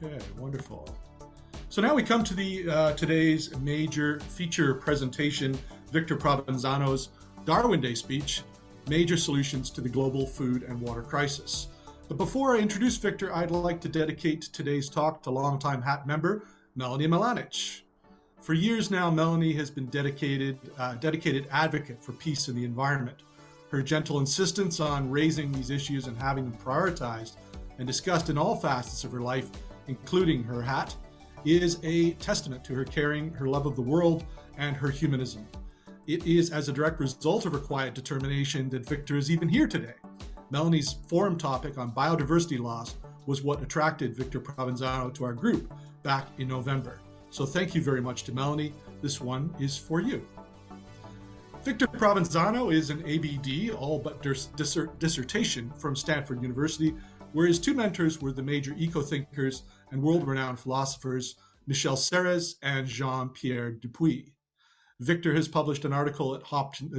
Okay, wonderful. So now we come to the today's major feature presentation, Victor Provenzano's Darwin Day speech, Major Solutions to the Global Food and Water Crisis. But before I introduce Victor, I'd like to dedicate today's talk to longtime HAT member, Melanie Milanich. For years now, Melanie has been dedicated advocate for peace in the environment. Her gentle insistence on raising these issues and having them prioritized and discussed in all facets of her life, including her HAT, is a testament to her caring, her love of the world, and her humanism. It is as a direct result of her quiet determination that Victor is even here today. Melanie's forum topic on biodiversity loss was what attracted Victor Provenzano to our group back in November. So thank you very much to Melanie. This one is for you. Victor Provenzano is an ABD, all but dissertation from Stanford University, where his two mentors were the major eco-thinkers and world-renowned philosophers Michel Serres and Jean-Pierre Dupuy. Victor has published an article at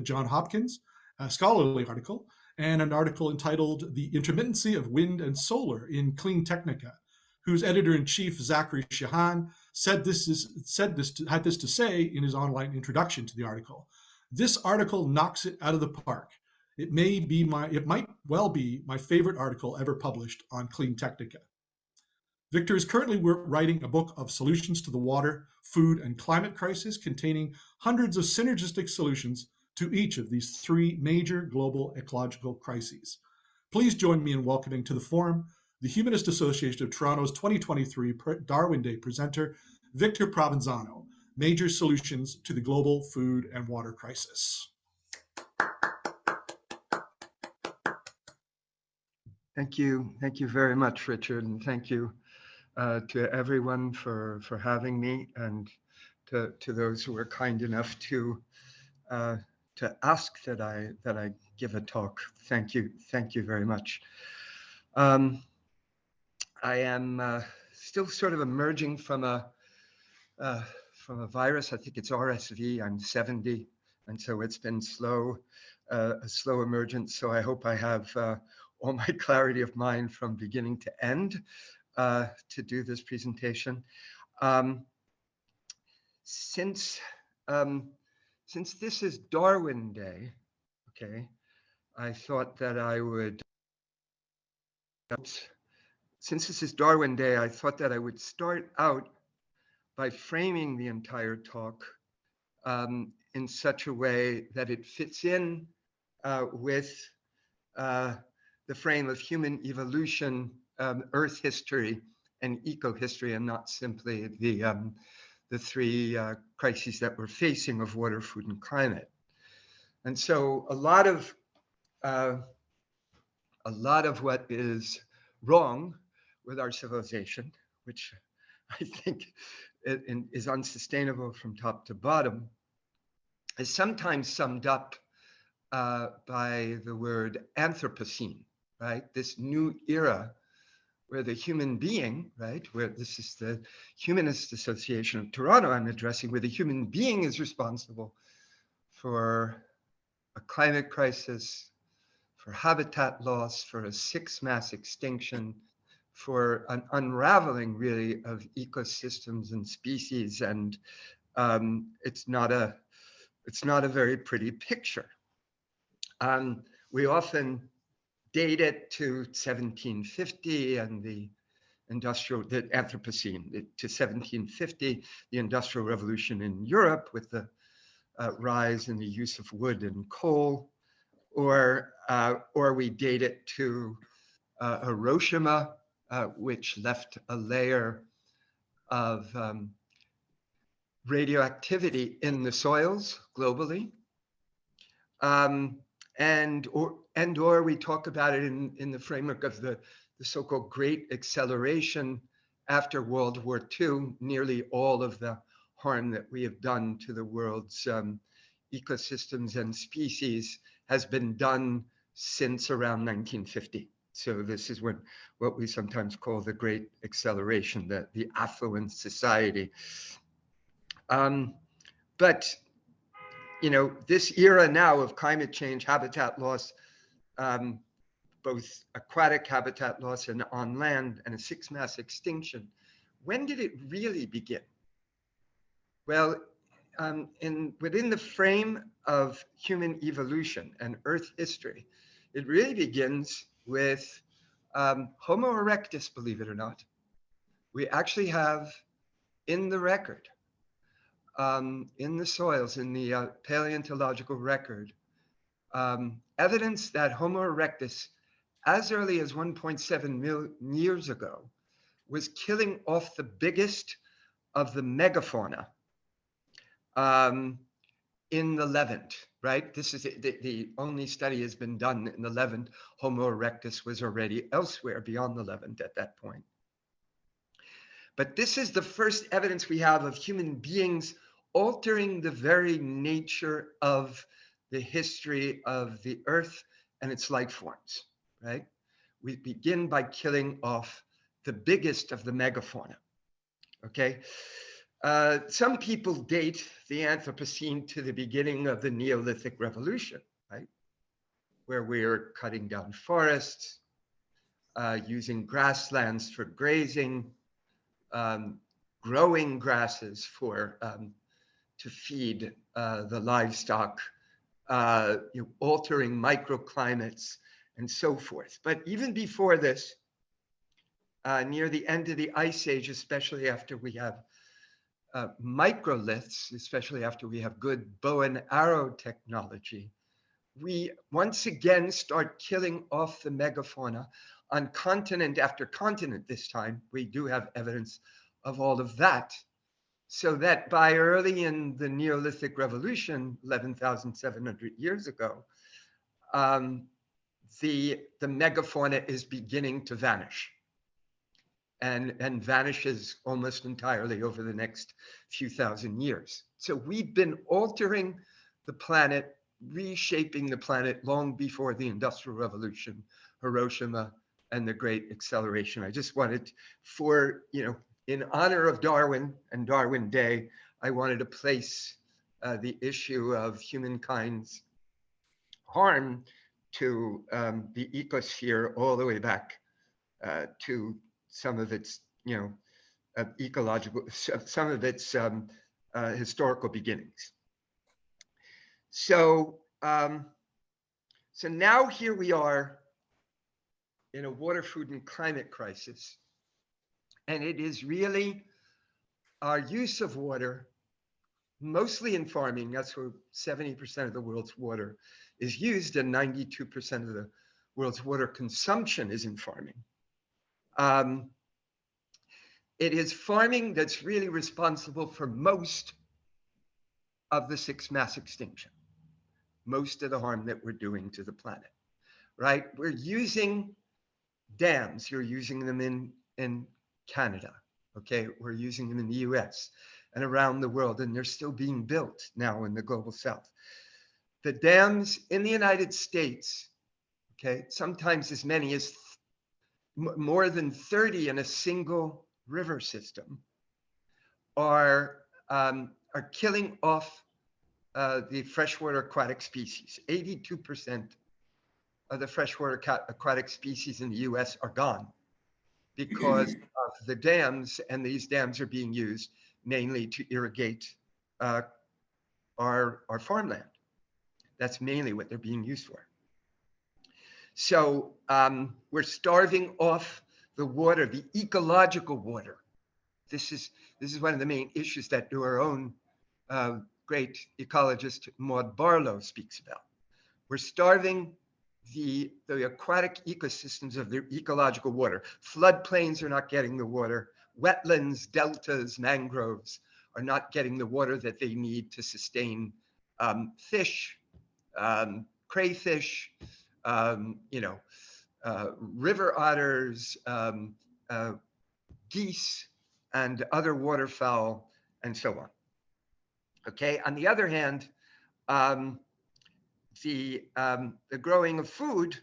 Johns Hopkins, a scholarly article, and an article entitled The Intermittency of Wind and Solar in Clean Technica, whose editor-in-chief, Zachary Shahan, had this to say in his online introduction to the article. This article knocks it out of the park. It might well be my favorite article ever published on Clean Technica. Victor is currently writing a book of solutions to the water, food, and climate crisis containing hundreds of synergistic solutions to each of these three major global ecological crises. Please join me in welcoming to the forum the Humanist Association of Toronto's 2023 Darwin Day presenter, Victor Provenzano, Major Solutions to the Global Food and Water Crisis. Thank you very much, Richard, and thank you to everyone for having me, and to those who were kind enough to ask that I give a talk. Thank you very much. I am still sort of emerging from a virus. I think it's RSV. I'm 70, and so it's been a slow emergence. So I hope I have all my clarity of mind from beginning to end to do this presentation. Since this is Darwin Day, okay, I thought that I would. Since this is Darwin Day, I thought that I would start out by framing the entire talk in such a way that it fits in with the frame of human evolution, Earth history, and eco-history, and not simply the three crises that we're facing of water, food, and climate. And so a lot of what is wrong with our civilization, which I think is unsustainable from top to bottom, is sometimes summed up by the word Anthropocene, right? This new era where the human being, right, where this is the Humanist Association of Toronto I'm addressing, where the human being is responsible for a climate crisis, for habitat loss, for a sixth mass extinction, for an unraveling really of ecosystems and species, and it's not a very pretty picture. We often date it to 1750 and the Anthropocene, to 1750, the Industrial Revolution in Europe with the rise in the use of wood and coal, or we date it to Hiroshima, which left a layer of radioactivity in the soils globally, or we talk about it in the framework of the so-called Great Acceleration after World War II. Nearly all of the harm that we have done to the world's ecosystems and species has been done since around 1950. So this is what we sometimes call the Great Acceleration, the affluent society. But this era now of climate change, habitat loss, both aquatic habitat loss and on land, and a sixth mass extinction, when did it really begin? Well, within the frame of human evolution and Earth history, it really begins with Homo erectus, believe it or not. We actually have in the record, in the soils, in the paleontological record, evidence that Homo erectus, as early as 1.7 million years ago, was killing off the biggest of the megafauna in the Levant, right? This is the only study has been done in the Levant. Homo erectus was already elsewhere beyond the Levant at that point. But this is the first evidence we have of human beings altering the very nature of the history of the Earth and its life forms, right? We begin by killing off the biggest of the megafauna, okay? Some people date the Anthropocene to the beginning of the Neolithic Revolution, right? Where we're cutting down forests, using grasslands for grazing, growing grasses for to feed the livestock, altering microclimates and so forth. But even before this, near the end of the Ice Age, especially after we have microliths, especially after we have good bow and arrow technology, we once again start killing off the megafauna on continent after continent. This time we do have evidence of all of that, so that by early in the Neolithic Revolution, 11,700 years ago, the megafauna is beginning to vanish, and vanishes almost entirely over the next few thousand years. So we've been altering the planet, reshaping the planet long before the Industrial Revolution, Hiroshima, and the Great Acceleration. I just wanted, for, in honor of Darwin and Darwin Day, I wanted to place the issue of humankind's harm to the ecosphere all the way back to some of its, ecological, some of its historical beginnings. So, so now here we are in a water, food, and climate crisis, and it is really our use of water, mostly in farming. That's where 70% of the world's water is used, and 92% of the world's water consumption is in farming. It is farming that's really responsible for most of the 6 mass extinction, most of the harm that we're doing to the planet, right? We're using dams. You're using them in Canada, okay? We're using them in the US and around the world, and they're still being built now in the global south. The dams in the United States, okay, sometimes as many as more than 30 in a single river system, are killing off the freshwater aquatic species. 82% of the freshwater aquatic species in the US are gone because of the dams, and these dams are being used mainly to irrigate our farmland. That's mainly what they're being used for. So we're starving off the water, the ecological water. This is one of the main issues that our own great ecologist Maud Barlow speaks about. We're starving the aquatic ecosystems of their ecological water. Floodplains are not getting the water. Wetlands, deltas, mangroves are not getting the water that they need to sustain fish, crayfish, river otters, geese, and other waterfowl, and so on. Okay. On the other hand, the growing of food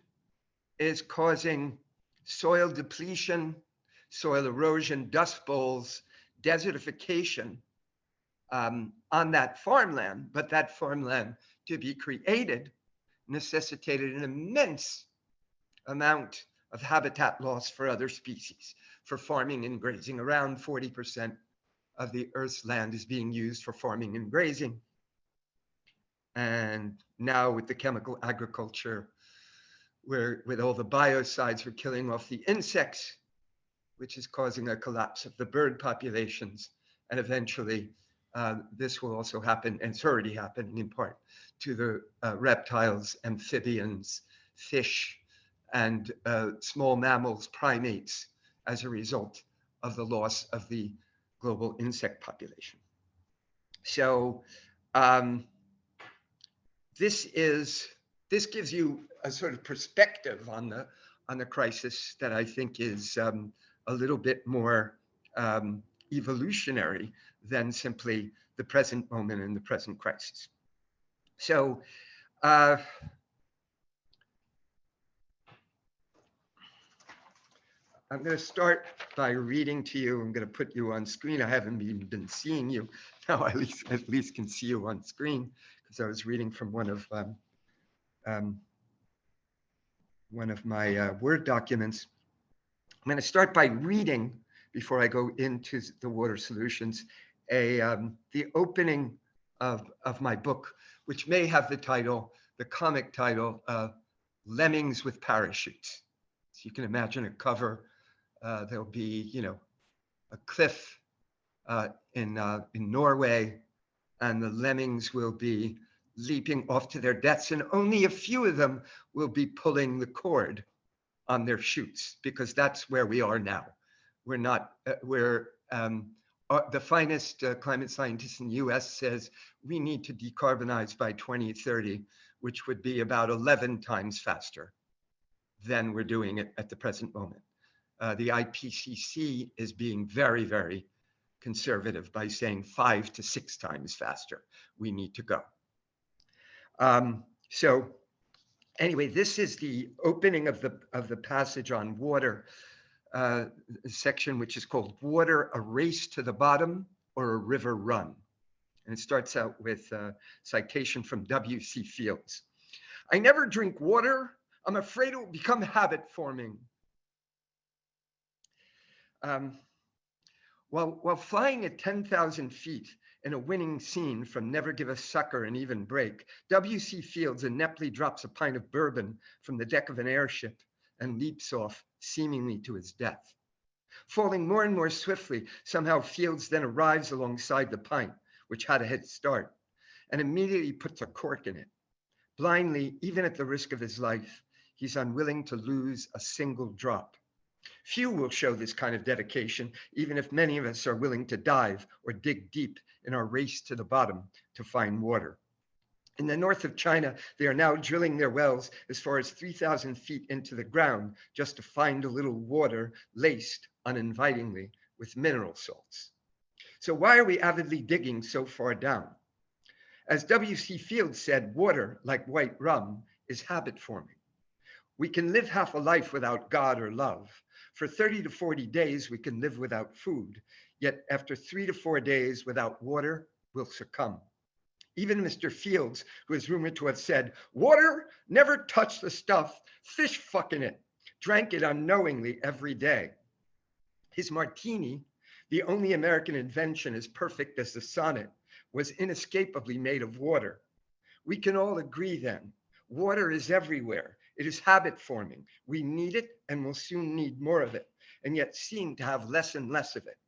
is causing soil depletion, soil erosion, dust bowls, desertification on that farmland. But that farmland, to be created, necessitated an immense amount of habitat loss for other species, for farming and grazing. Around 40% of the Earth's land is being used for farming and grazing. And now with the chemical agriculture, with all the biocides, we're killing off the insects, which is causing a collapse of the bird populations. And eventually, this will also happen, and it's already happening in part, to the reptiles, amphibians, fish, and small mammals, primates, as a result of the loss of the global insect population. So this gives you a sort of perspective on the crisis that I think is a little bit more evolutionary than simply the present moment and the present crisis. So I'm going to start by reading to you. I'm going to put you on screen. I haven't even been seeing you. Now I at least can see you on screen, because I was reading from one of my Word documents. I'm going to start by reading, before I go into the water solutions, the opening of my book, which may have the comic title, Lemmings with Parachutes. So you can imagine a cover. There'll be, a cliff in Norway, and the lemmings will be leaping off to their deaths, and only a few of them will be pulling the cord on their chutes, because that's where we are now. We're not, the finest climate scientist in the US says we need to decarbonize by 2030, which would be about 11 times faster than we're doing it at the present moment. The IPCC is being very, very conservative by saying 5 to 6 times faster we need to go. So anyway, this is the opening of the passage on water, section which is called Water, a Race to the Bottom or a River Run. And it starts out with a citation from W.C. Fields. I never drink water. I'm afraid it will become habit forming. While flying at 10,000 feet in a winning scene from Never Give a Sucker an Even Break, W.C. Fields ineptly drops a pint of bourbon from the deck of an airship and leaps off, seemingly to his death. Falling more and more swiftly, somehow Fields then arrives alongside the pint, which had a head start, and immediately puts a cork in it. Blindly, even at the risk of his life, he's unwilling to lose a single drop. Few will show this kind of dedication, even if many of us are willing to dive or dig deep in our race to the bottom to find water. In the north of China, they are now drilling their wells as far as 3,000 feet into the ground just to find a little water laced uninvitingly with mineral salts. So why are we avidly digging so far down? As W.C. Fields said, water, like white rum, is habit forming. We can live half a life without God or love. For 30 to 40 days, we can live without food. Yet after 3 to 4 days without water, we'll succumb. Even Mr. Fields, who is rumored to have said, water, never touch the stuff, fish fucking it, drank it unknowingly every day. His martini, the only American invention as perfect as the sonnet, was inescapably made of water. We can all agree then, water is everywhere. It is habit forming. We need it and will soon need more of it, and yet seem to have less and less of it.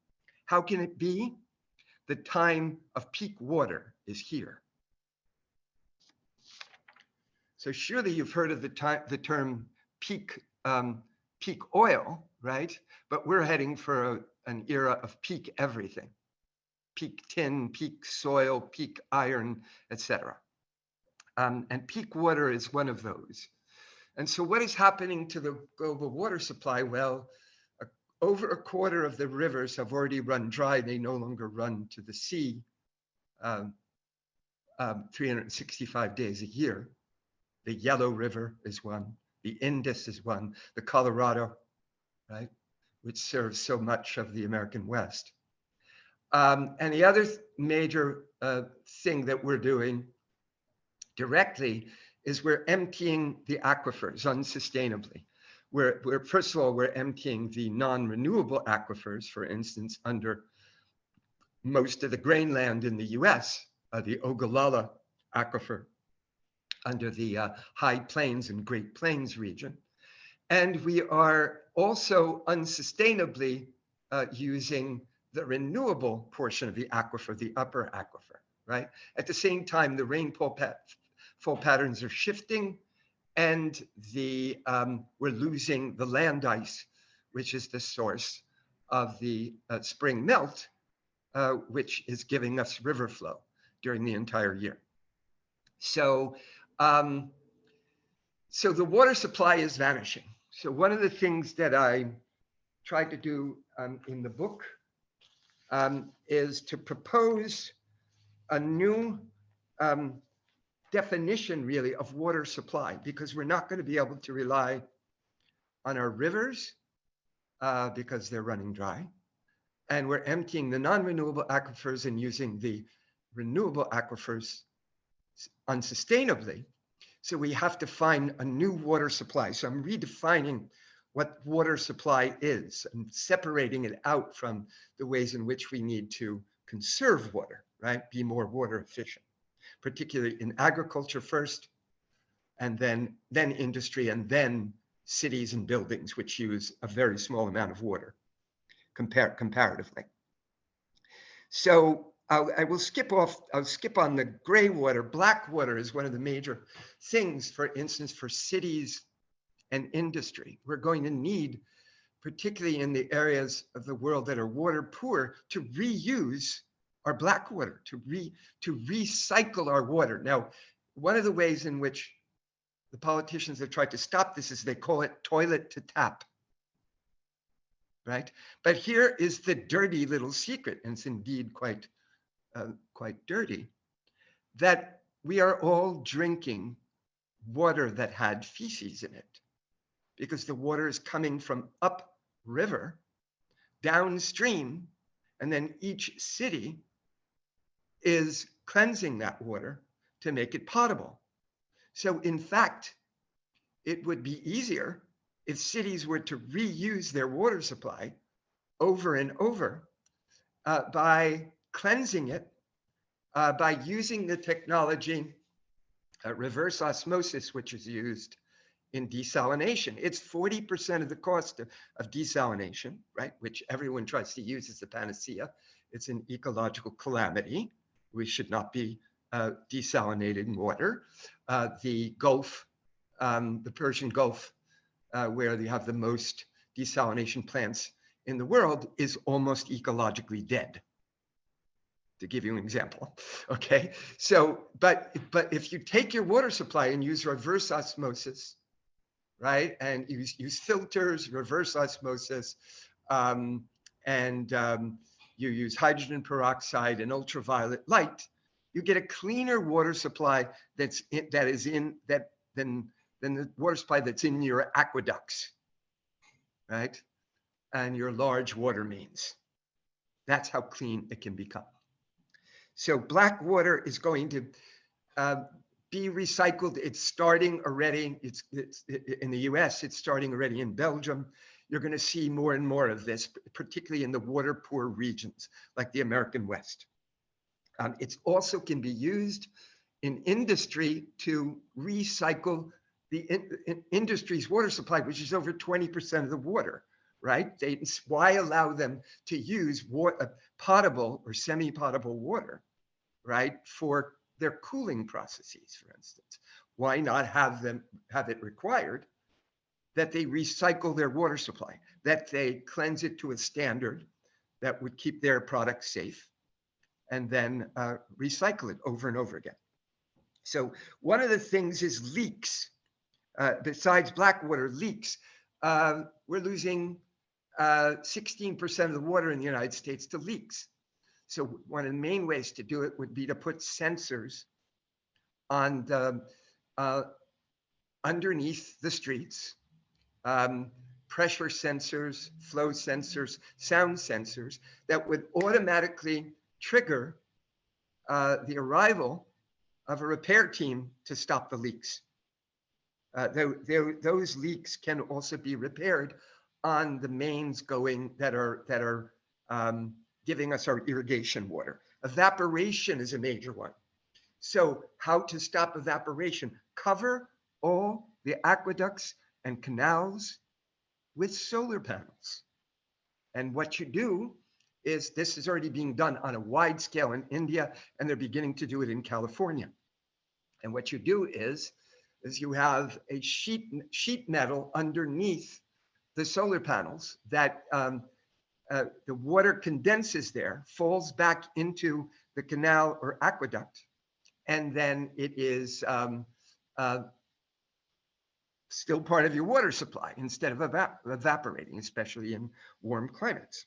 How can it be? The time of peak water is here. So surely you've heard of the term peak oil, right? But we're heading for an era of peak everything. Peak tin, peak soil, peak iron, etc. And peak water is one of those. And so what is happening to the global water supply? Well, over a quarter of the rivers have already run dry. They no longer run to the sea 365 days a year. The Yellow River is one. The Indus is one. The Colorado, right, which serves so much of the American West. And the other major thing that we're doing directly is we're emptying the aquifers unsustainably. we're first of all, we're emptying the non-renewable aquifers, for instance, under most of the grainland in the US, the Ogallala aquifer under the High Plains and Great Plains region. And we are also unsustainably using the renewable portion of the aquifer, the upper aquifer, right? At the same time, the rainfall patterns are shifting, and we're losing the land ice, which is the source of the spring melt, which is giving us river flow during the entire year. So, so the water supply is vanishing. So one of the things that I tried to do in the book is to propose a new definition, really, of water supply, because we're not going to be able to rely on our rivers because they're running dry. And we're emptying the non-renewable aquifers and using the renewable aquifers unsustainably. So we have to find a new water supply. So I'm redefining what water supply is and separating it out from the ways in which we need to conserve water, right? Be more water efficient, particularly in agriculture first, and then industry, and then cities and buildings, which use a very small amount of water comparatively. So I'll skip on the gray water. Black water is one of the major things, for instance, for cities and industry. We're going to need, particularly in the areas of the world that are water poor, to reuse our black water, to recycle our water. Now, one of the ways in which the politicians have tried to stop this is they call it toilet to tap. Right? But here is the dirty little secret, and it's indeed quite dirty, that we are all drinking water that had feces in it, because the water is coming from upriver, downstream, and then each city is cleansing that water to make it potable. So in fact, it would be easier if cities were to reuse their water supply over and over by cleansing it, by using the technology, reverse osmosis, which is used in desalination. It's 40% of the cost of desalination, right? Which everyone tries to use as the panacea. It's an ecological calamity. We should not be desalinating water. The Gulf, the Persian Gulf, where they have the most desalination plants in the world, is almost ecologically dead, to give you an example. Okay, so but if you take your water supply and use reverse osmosis, right, and use filters, reverse osmosis, and you use hydrogen peroxide and ultraviolet light, you get a cleaner water supply than the water supply that's in your aqueducts, right? And your large water mains. That's how clean it can become. So black water is going to be recycled. It's starting already. It's in the US, it's starting already in Belgium. You're going to see more and more of this, particularly in the water poor regions like the American West. It also can be used in industry to recycle the industry's water supply, which is over 20% of the water, right? Why allow them to use potable or semi-potable water, right, for their cooling processes, for instance? Why not have it required that they recycle their water supply, that they cleanse it to a standard that would keep their products safe, and then recycle it over and over again? So one of the things is leaks. Besides black water, leaks. We're losing 16% of the water in the United States to leaks. So one of the main ways to do it would be to put sensors on the underneath the streets, pressure sensors, flow sensors, sound sensors that would automatically trigger the arrival of a repair team to stop the leaks. Those leaks can also be repaired on the mains going that are giving us our irrigation water. Evaporation is a major one. So how to stop evaporation? Cover all the aqueducts and canals with solar panels. And what you do is, this is already being done on a wide scale in India, and they're beginning to do it in California. And what you do is you have a sheet metal underneath the solar panels that the water condenses there, falls back into the canal or aqueduct, and then it is uh, still part of your water supply instead of evaporating, especially in warm climates.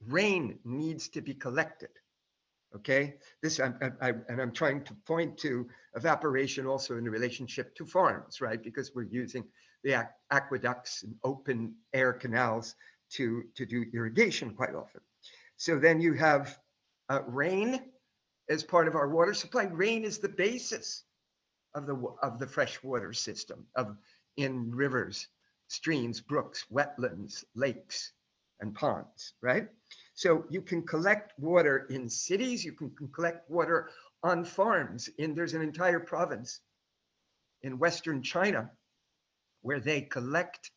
Rain needs to be collected. Okay, this I'm trying to point to evaporation also in relationship to farms, right? Because we're using the aqueducts and open air canals to do irrigation quite often. So then you have rain as part of our water supply. Rain is the basis of the freshwater system in rivers, streams, brooks, wetlands, lakes, and ponds, right? So you can collect water in cities, you can collect water on farms. There's an entire province in Western China where they collect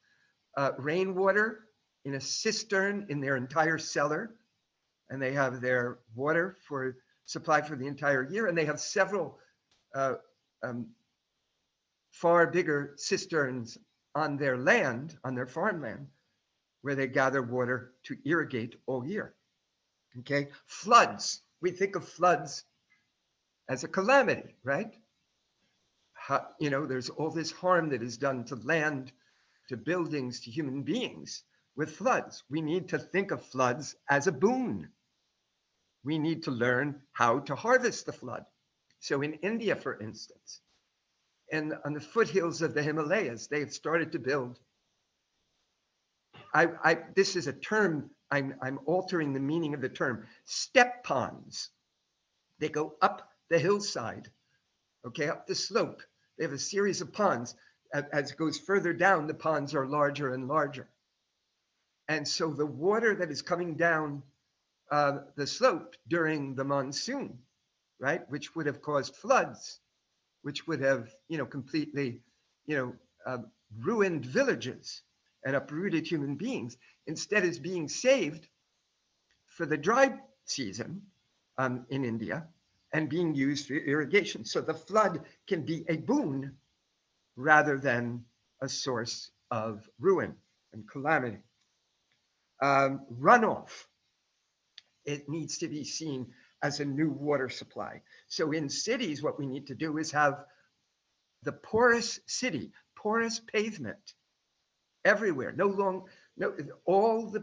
rainwater in a cistern in their entire cellar, and they have their water for supply for the entire year, and they have several far bigger cisterns on their land, on their farmland, where they gather water to irrigate all year. Okay, floods. We think of floods as a calamity, right? There's all this harm that is done to land, to buildings, to human beings with floods. We need to think of floods as a boon. We need to learn how to harvest the flood. So in India, for instance, and on the foothills of the Himalayas, they have started to build. This is a term, I'm altering the meaning of the term, step ponds. They go up the hillside, okay, up the slope. They have a series of ponds. As it goes further down, the ponds are larger and larger. And so the water that is coming down the slope during the monsoon, right, which would have caused floods, which would have, completely, ruined villages and uprooted human beings, instead is being saved for the dry season in India and being used for irrigation. So the flood can be a boon rather than a source of ruin and calamity. Runoff, it needs to be seen as a new water supply. So in cities, what we need to do is have the porous city, porous pavement everywhere. All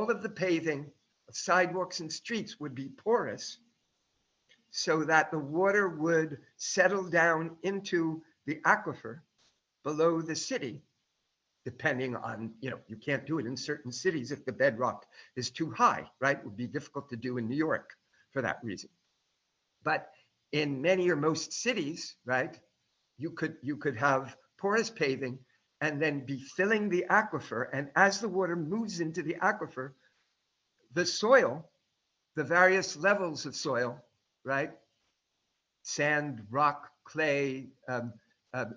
of the paving, sidewalks and streets would be porous, so that the water would settle down into the aquifer below the city, depending on, you can't do it in certain cities if the bedrock is too high, right? It would be difficult to do in New York for that reason. But in many or most cities, right, you could have porous paving and then be filling the aquifer. And as the water moves into the aquifer, the soil, the various levels of soil, right, sand, rock, clay,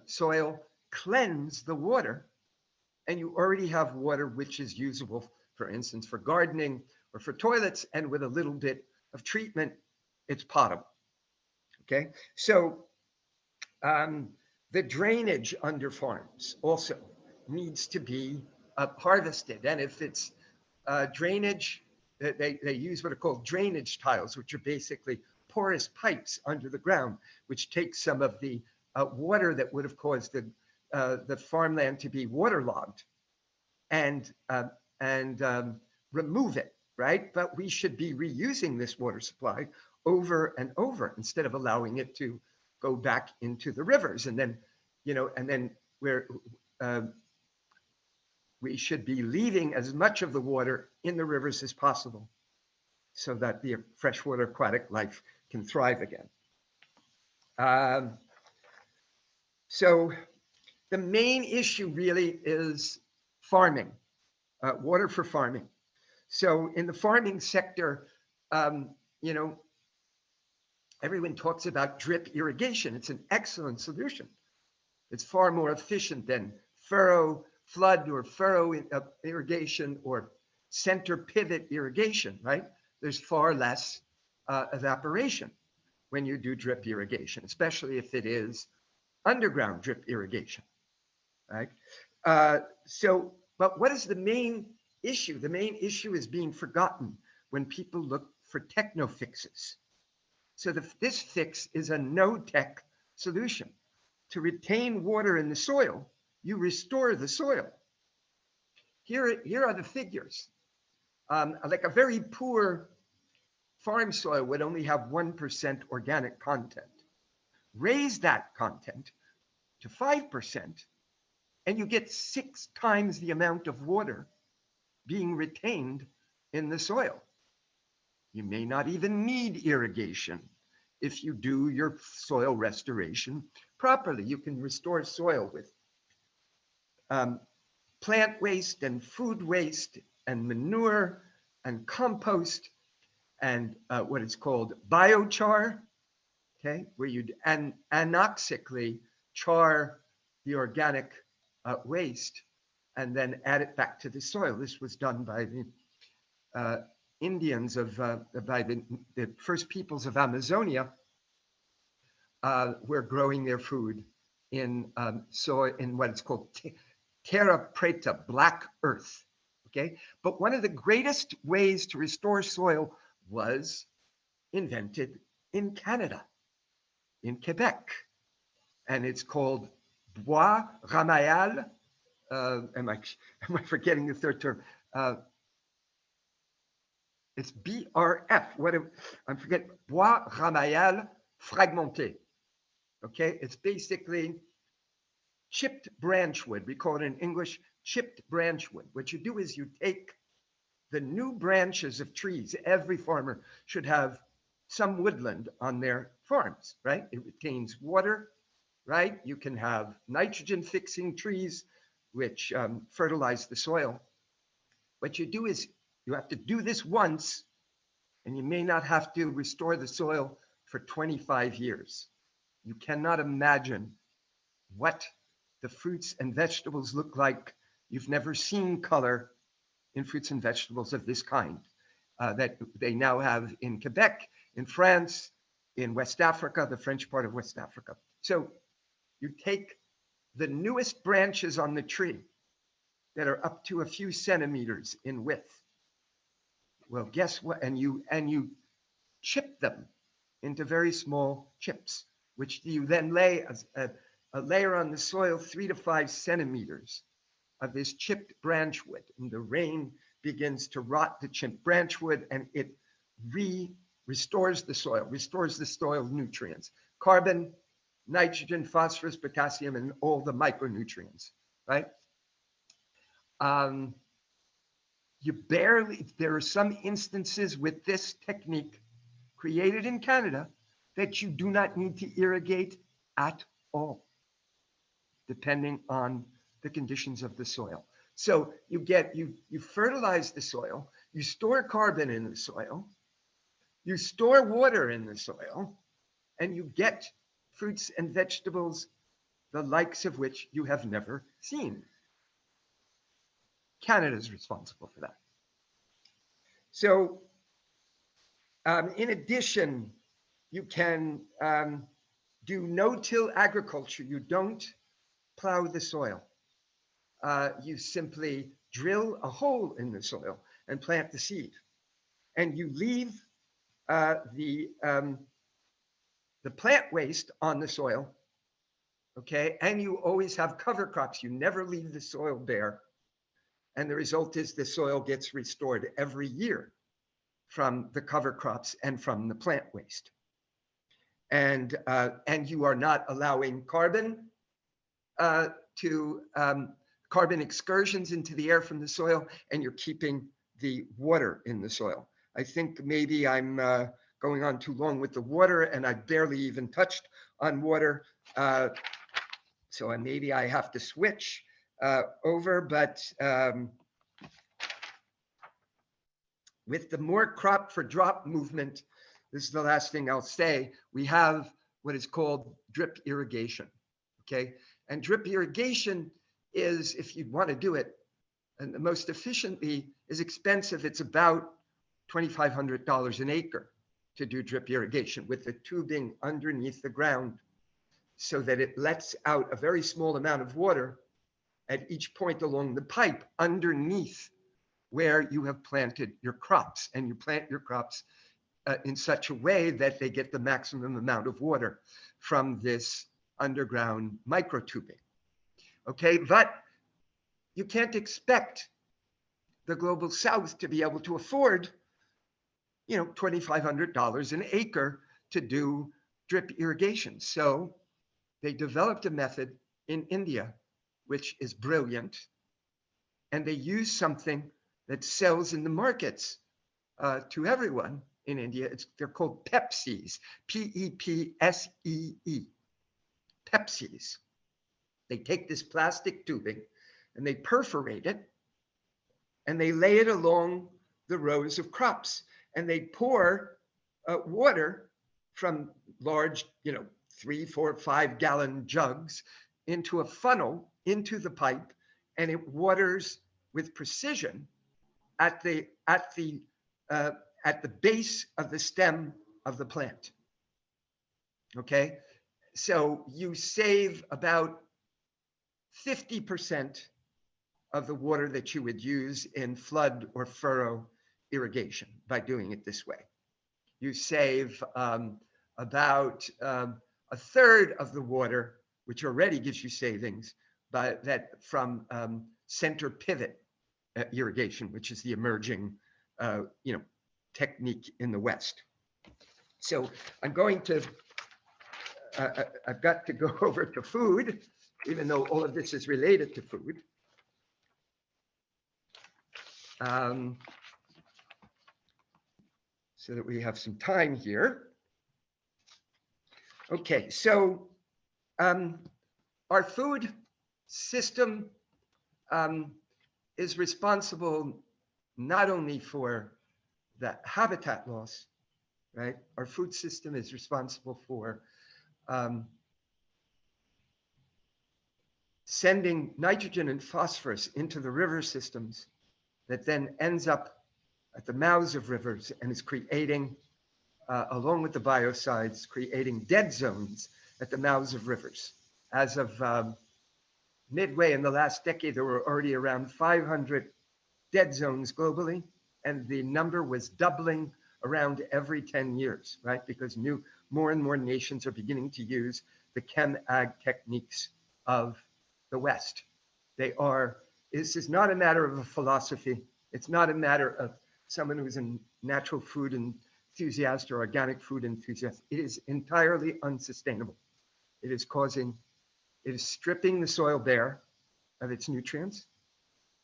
soil, cleanse the water. And you already have water which is usable, for instance, for gardening or for toilets, and with a little bit of treatment, it's potable. Okay, so the drainage under farms also needs to be harvested. And if it's drainage, they use what are called drainage tiles, which are basically porous pipes under the ground, which take some of the water that would have caused the farmland to be waterlogged and remove it, right? But we should be reusing this water supply over and over instead of allowing it to go back into the rivers. And then, we should be leaving as much of the water in the rivers as possible so that the freshwater aquatic life can thrive again. So the main issue really is farming, water for farming. So in the farming sector, um, you know, everyone talks about drip irrigation. It's an excellent solution. It's far more efficient than furrow flood or furrow irrigation or center pivot irrigation, right? There's far less evaporation when you do drip irrigation, especially if it is underground drip irrigation, right? But what is the main issue? The main issue is being forgotten when people look for techno fixes. So this fix is a no-tech solution. To retain water in the soil, you restore the soil. Here are the figures. Like a very poor farm soil would only have 1% organic content. Raise that content to 5%, and you get 6 times the amount of water being retained in the soil. You may not even need irrigation if you do your soil restoration properly. You can restore soil with plant waste and food waste and manure and compost and what is called biochar, okay, where you anoxically char the organic waste and then add it back to the soil. This was done by the Indians by the first peoples of Amazonia, were growing their food in soil, in what is called terra preta, black earth. Okay, but one of the greatest ways to restore soil was invented in Canada, in Quebec, and it's called bois ramayal. Am I forgetting the third term? It's BRF. I'm forgetting. Bois ramayal fragmenté. Okay, it's basically chipped branch wood. We call it in English chipped branch wood. What you do is you take the new branches of trees. Every farmer should have some woodland on their farms, right? It retains water, right? You can have nitrogen fixing trees, which fertilize the soil. What you do is you have to do this once, and you may not have to restore the soil for 25 years. You cannot imagine what the fruits and vegetables look like. You've never seen color in fruits and vegetables of this kind that they now have in Quebec, in France, in West Africa, the French part of West Africa. So you take the newest branches on the tree that are up to a few centimeters in width. Well, guess what? And you chip them into very small chips, which you then lay as a layer on the soil 3 to 5 centimeters of this chipped branch wood. And the rain begins to rot the chipped branch wood, and it restores the soil nutrients, carbon, nitrogen, phosphorus, potassium, and all the micronutrients, right? There are some instances with this technique created in Canada that you do not need to irrigate at all, depending on the conditions of the soil. So you fertilize the soil, you store carbon in the soil, you store water in the soil, and you get fruits and vegetables, the likes of which you have never seen. Canada is responsible for that. So in addition, you can do no-till agriculture. You don't plow the soil. You simply drill a hole in the soil and plant the seed. And you leave the plant waste on the soil, okay? And you always have cover crops. You never leave the soil bare. And the result is the soil gets restored every year from the cover crops and from the plant waste. And you are not allowing carbon carbon excursions into the air from the soil, and you're keeping the water in the soil. I think maybe I'm going on too long with the water, and I barely even touched on water. So maybe I have to switch over, but with the more crop for drop movement, this is the last thing I'll say, we have what is called drip irrigation, okay? And drip irrigation is, if you want to do it, and the most efficiently is expensive. It's about $2,500 an acre to do drip irrigation with the tubing underneath the ground so that it lets out a very small amount of water at each point along the pipe underneath where you have planted your crops. And you plant your crops in such a way that they get the maximum amount of water from this underground microtubing. Okay, but you can't expect the global South to be able to afford, $2,500 an acre to do drip irrigation. So they developed a method in India, which is brilliant. And they use something that sells in the markets to everyone in India. They're called Pepsis, P-E-P-S-E-E, Pepsis. They take this plastic tubing and they perforate it and they lay it along the rows of crops. And they pour water from large, 3, 4, 5 gallon jugs into a funnel into the pipe, and it waters with precision at the base of the stem of the plant. Okay, so you save about 50% of the water that you would use in flood or furrow irrigation by doing it this way. You save about a third of the water, which already gives you savings, but that from center pivot irrigation, which is the emerging, technique in the West. So I'm going to, I've got to go over to food, even though all of this is related to food. So that we have some time here. Okay, so our food system is responsible not only for the habitat loss, right? Our food system is responsible for sending nitrogen and phosphorus into the river systems that then ends up at the mouths of rivers and is creating, along with the biocides, creating dead zones at the mouths of rivers. As of midway in the last decade, there were already around 500 dead zones globally, and the number was doubling around every 10 years, right? Because more and more nations are beginning to use the chem-ag techniques of the West. This is not a matter of a philosophy. It's not a matter of someone who's a natural food enthusiast or organic food enthusiast. It is entirely unsustainable. It is stripping the soil bare of its nutrients.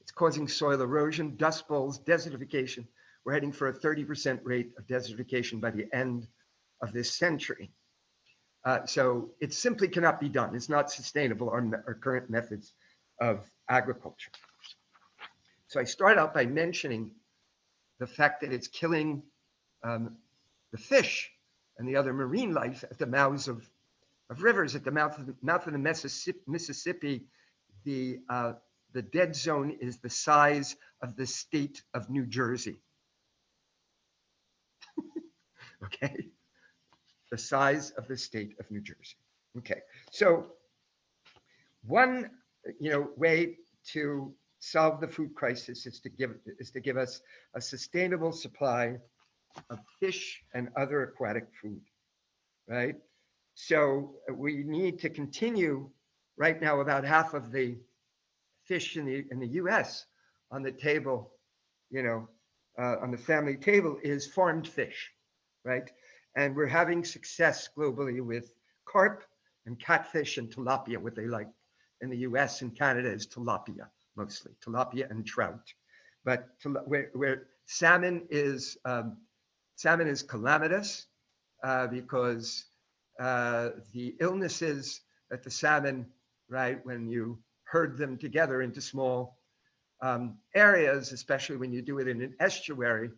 It's causing soil erosion, dust bowls, desertification. We're heading for a 30% rate of desertification by the end of this century. So it simply cannot be done. It's not sustainable, our current methods of agriculture. So I start out by mentioning the fact that it's killing the fish and the other marine life at the mouths of rivers. At the mouth of the Mississippi, the dead zone is the size of the state of New Jersey. Okay, the size of the state of New Jersey. Okay, so one way to solve the food crisis is to give us a sustainable supply of fish and other aquatic food, right? So we need to continue. Right now, about half of the fish in the U.S. on the table, on the family table is farmed fish, right? And we're having success globally with carp and catfish and tilapia. What they like in the U.S. and Canada is tilapia, mostly tilapia and trout. But where salmon is calamitous because the illnesses that the salmon right? When you herd them together into small areas, especially when you do it in an estuary,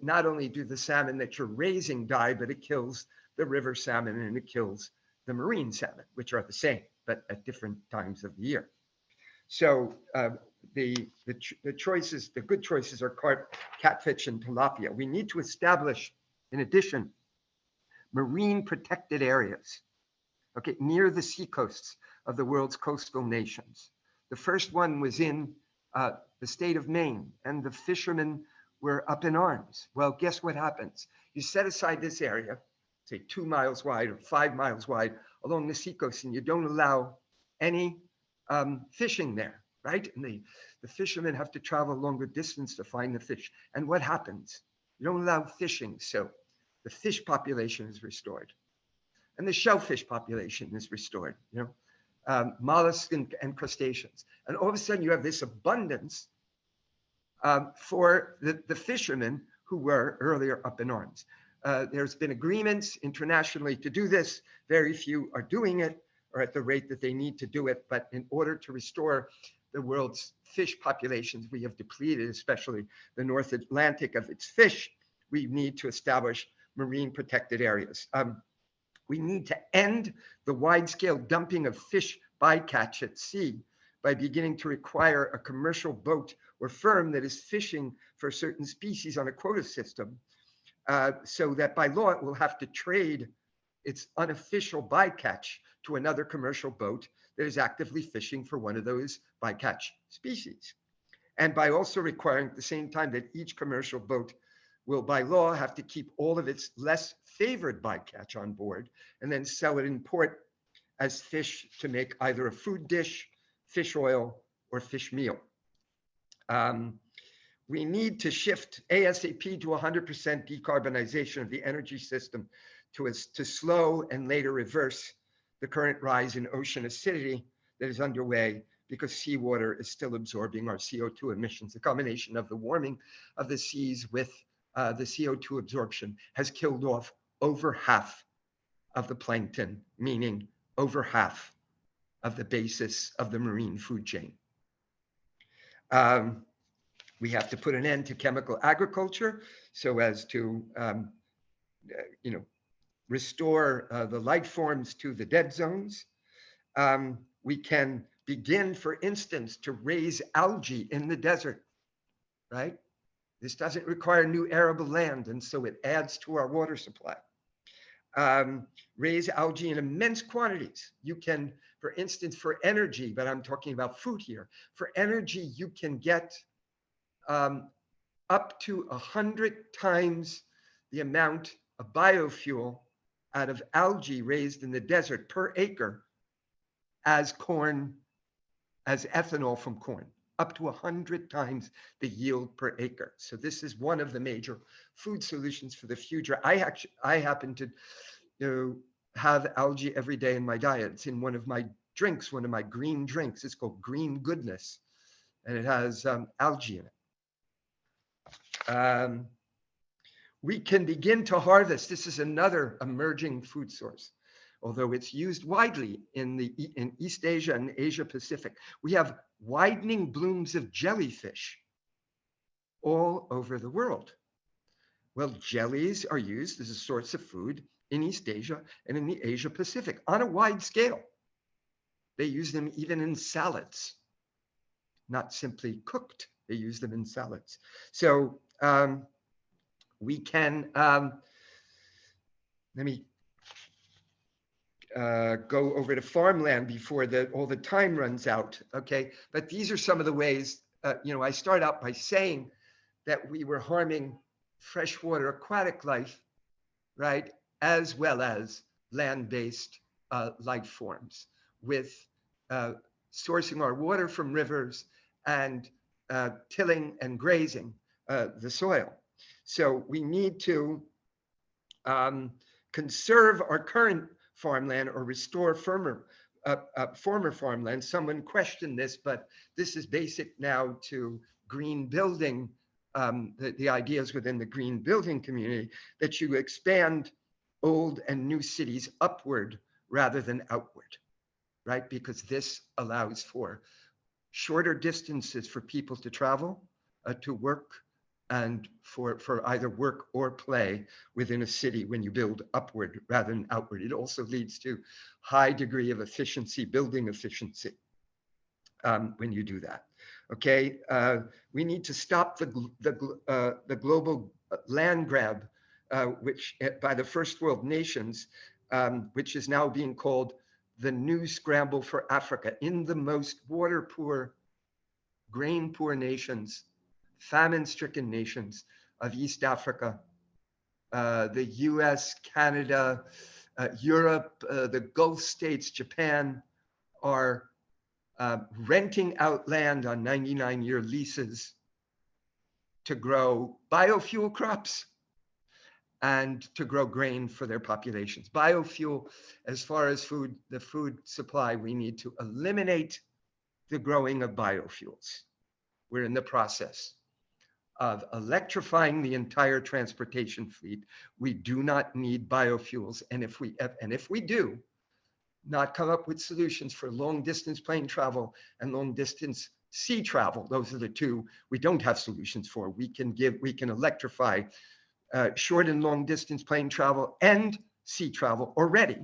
not only do the salmon that you're raising die, but it kills the river salmon and it kills the marine salmon, which are the same, but at different times of the year. So the choices, the good choices are carp, catfish, and tilapia. We need to establish, in addition, marine protected areas, okay, near the seacoasts of the world's coastal nations. The first one was in the state of Maine, and the fishermen were up in arms. Well, guess what happens? You set aside this area, say 2 miles wide or 5 miles wide along the seacoast, and you don't allow any fishing there, right? And the fishermen have to travel a longer distance to find the fish. And what happens? You don't allow fishing, so the fish population is restored and the shellfish population is restored, mollusks and crustaceans. And all of a sudden you have this abundance for the fishermen who were earlier up in arms. There's been agreements internationally to do this. Very few are doing it or at the rate that they need to do it. But in order to restore the world's fish populations, we have depleted, especially the North Atlantic, of its fish. We need to establish marine protected areas. We need to end the wide-scale dumping of fish bycatch at sea by beginning to require a commercial boat or firm that is fishing for certain species on a quota system, so that by law it will have to trade its unofficial bycatch to another commercial boat that is actively fishing for one of those bycatch species. And by also requiring at the same time that each commercial boat will by law have to keep all of its less favored bycatch on board and then sell it in port as fish to make either a food dish, fish oil, or fish meal. We need to shift ASAP to 100% decarbonization of the energy system to slow and later reverse the current rise in ocean acidity that is underway because seawater is still absorbing our CO2 emissions. The combination of the warming of the seas with the CO2 absorption has killed off over half of the plankton, meaning over half of the basis of the marine food chain. We have to put an end to chemical agriculture so as to, restore the life forms to the dead zones. We can begin, for instance, to raise algae in the desert, right? This doesn't require new arable land, and so it adds to our water supply. Raise algae in immense quantities. You can, for instance, for energy, but I'm talking about food here. For energy, you can get up to 100 times the amount of biofuel out of algae raised in the desert per acre as corn, as ethanol from corn, up to 100 times the yield per acre. So this is one of the major food solutions for the future. I happen to have algae every day in my diet. It's in one of my drinks, one of my green drinks. It's called Green Goodness, and it has algae in it. We can begin to harvest. This is another emerging food source, although it's used widely in East Asia and Asia Pacific. We have widening blooms of jellyfish all over the world. Well, jellies are used as a source of food in East Asia and in the Asia Pacific on a wide scale. They use them even in salads, not simply cooked. They use them in salads. So we can, let me go over to farmland before all the time runs out, okay? But these are some of the ways, I start out by saying that we were harming freshwater aquatic life, right? As well as land-based life forms with sourcing our water from rivers and tilling and grazing the soil. So we need to conserve our current farmland or restore former farmland. Someone questioned this, but this is basic now to green building, the ideas within the green building community, that you expand old and new cities upward rather than outward. right? Because this allows for shorter distances for people to travel, to work, and for either work or play within a city when you build upward rather than outward. It also leads to high degree of efficiency, building efficiency, when you do that. Okay, we need to stop the global land grab, which by the first world nations, which is now being called the new scramble for Africa. In the most water poor, grain poor nations, famine stricken nations of East Africa, the US, Canada, Europe, the Gulf states, Japan, are renting out land on 99-year leases to grow biofuel crops and to grow grain for their populations. Biofuel, as far as food, the food supply, we need to eliminate the growing of biofuels. We're in the process of electrifying the entire transportation fleet. We do not need biofuels. And if we do not come up with solutions for long distance plane travel and long distance sea travel, those are the two we don't have solutions for. We can electrify short and long distance plane travel and sea travel already,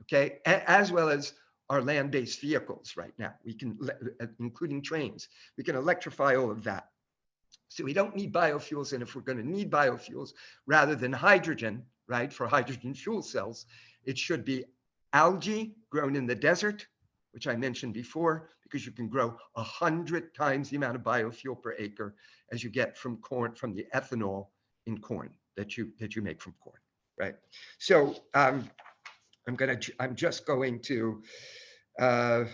okay, as well as our land-based vehicles right now. We can, including trains, we can electrify all of that. So we don't need biofuels, and if we're going to need biofuels rather than hydrogen, right, for hydrogen fuel cells, it should be algae grown in the desert, which I mentioned before, because you can grow 100 times the amount of biofuel per acre as you get from corn, from the ethanol in corn that you make from corn, right? So I'm just going to, I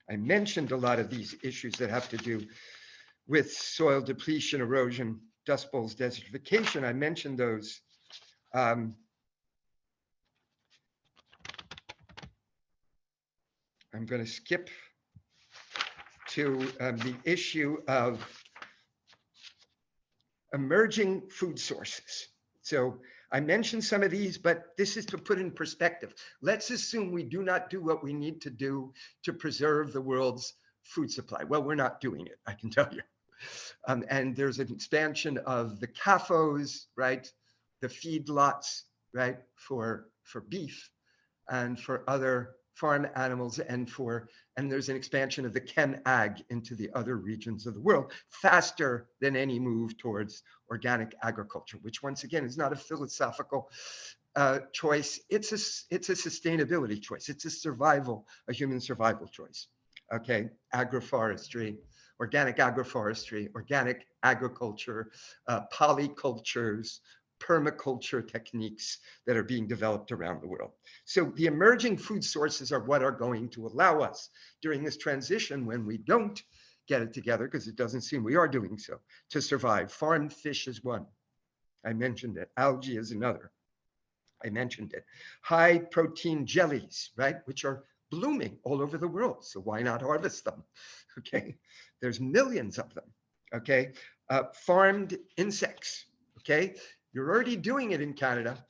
mentioned a lot of these issues that have to do with soil depletion, erosion, dust bowls, desertification. I mentioned those. I'm going to skip to the issue of emerging food sources. So I mentioned some of these, but this is to put in perspective. Let's assume we do not do what we need to do to preserve the world's food supply. Well, we're not doing it, I can tell you. And there's an expansion of the CAFOs, right? The feedlots, right? For beef and for other farm animals, and there's an expansion of the chem ag into the other regions of the world faster than any move towards organic agriculture, which once again is not a philosophical choice. It's a sustainability choice. It's a human survival choice. Okay, agroforestry, organic agroforestry, organic agriculture, polycultures, permaculture techniques that are being developed around the world. So the emerging food sources are what are going to allow us during this transition, when we don't get it together, because it doesn't seem we are doing so, to survive. Farmed fish is one. I mentioned it. Algae is another. I mentioned it. High protein jellies, right, which are blooming all over the world. So why not harvest them? Okay, there's millions of them. Okay, farmed insects. Okay, you're already doing it in Canada.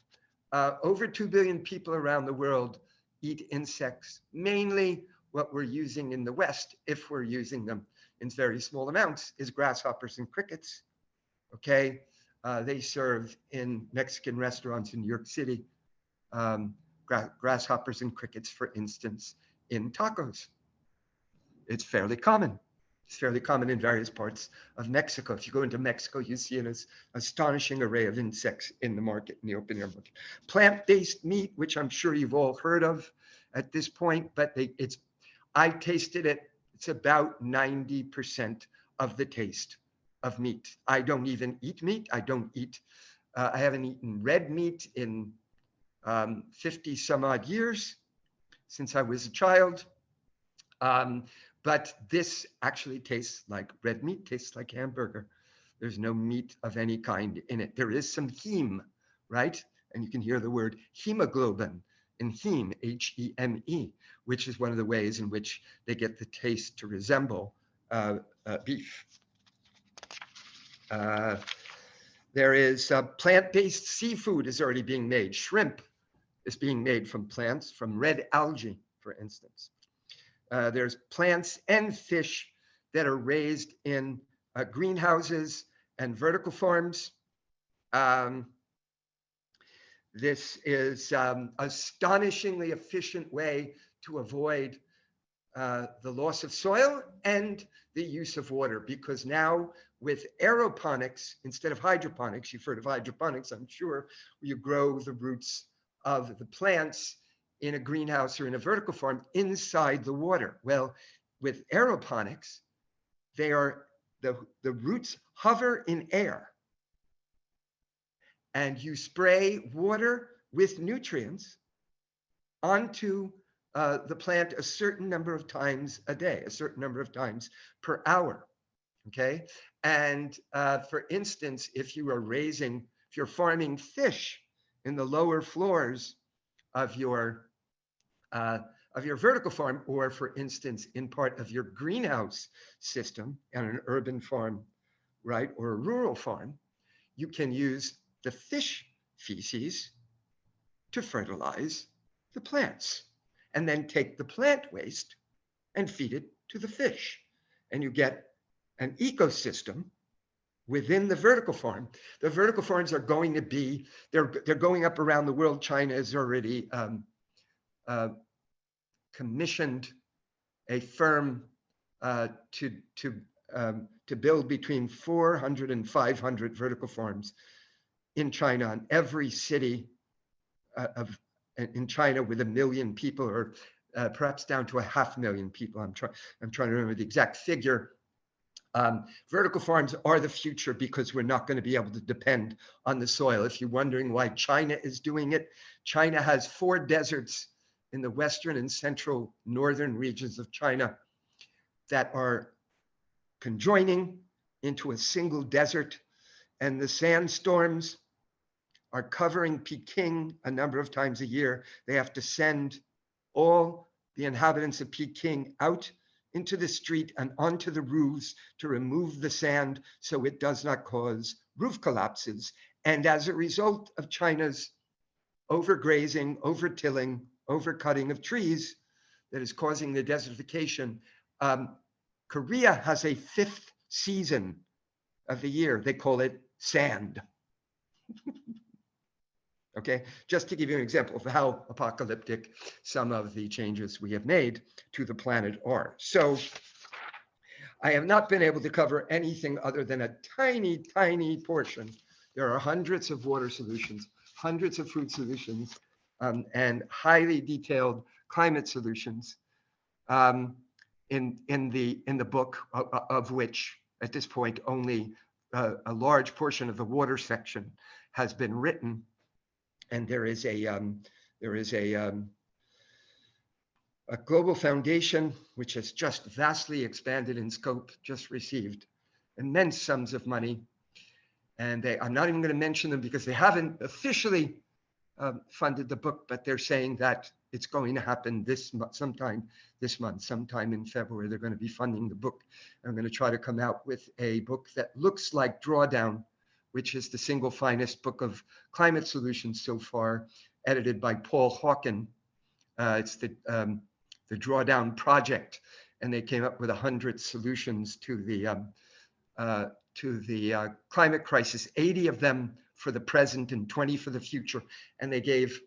Over 2 billion people around the world eat insects, mainly what we're using in the West, if we're using them in very small amounts, is grasshoppers and crickets. Okay, they serve in Mexican restaurants in New York City, grasshoppers and crickets, for instance, in tacos. It's fairly common. It's fairly common in various parts of Mexico. If you go into Mexico, you see an astonishing array of insects in the market, in the open air market. Plant-based meat, which I'm sure you've all heard of at this point, but I tasted it. It's about 90% of the taste of meat. I don't even eat meat. I haven't eaten red meat in 50 some odd years, since I was a child. But this actually tastes like red meat, tastes like hamburger. There's no meat of any kind in it. There is some heme, right? And you can hear the word hemoglobin in heme, H-E-M-E, which is one of the ways in which they get the taste to resemble beef. There is plant-based seafood is already being made. Shrimp is being made from plants, from red algae, for instance. There's plants and fish that are raised in greenhouses and vertical farms. This is astonishingly efficient way to avoid the loss of soil and the use of water, because now with aeroponics instead of hydroponics, you've heard of hydroponics, I'm sure, where you grow the roots of the plants in a greenhouse or in a vertical farm inside the water. Well, with aeroponics, they are the roots hover in air, and you spray water with nutrients onto the plant a certain number of times a day, a certain number of times per hour. Okay. And for instance, if you're farming fish in the lower floors of your vertical farm, or for instance, in part of your greenhouse system on an urban farm, right, or a rural farm, you can use the fish feces to fertilize the plants, and then take the plant waste and feed it to the fish. And you get an ecosystem within the vertical farm. The vertical farms are going to be, they're going up around the world. China has already commissioned a firm to build between 400 and 500 vertical farms in China, in every city in China with 1 million people, or perhaps down to 500,000 people. I'm trying to remember the exact figure. Vertical farms are the future, because we're not going to be able to depend on the soil. If you're wondering why China is doing it, China has 4 deserts in the western and central northern regions of China that are conjoining into a single desert, and the sandstorms are covering Peking a number of times a year. They have to send all the inhabitants of Peking out into the street and onto the roofs to remove the sand so it does not cause roof collapses. And as a result of China's overgrazing, overtilling, overcutting of trees that is causing the desertification, Korea has a 5th season of the year. They call it sand. Okay, just to give you an example of how apocalyptic some of the changes we have made to the planet are. So I have not been able to cover anything other than a tiny, tiny portion. There are hundreds of water solutions, hundreds of food solutions, and highly detailed climate solutions in the book, of which at this point only a large portion of the water section has been written. And there is a global foundation which has just vastly expanded in scope, just received immense sums of money, and I'm not even going to mention them because they haven't officially funded the book, but they're saying that it's going to happen sometime this month, sometime in February. They're going to be funding the book. I'm going to try to come out with a book that looks like Drawdown, which is the single finest book of climate solutions so far, edited by Paul Hawken. It's the Drawdown Project, and they came up with 100 solutions to the climate crisis, 80 of them for the present and 20 for the future. And they gave,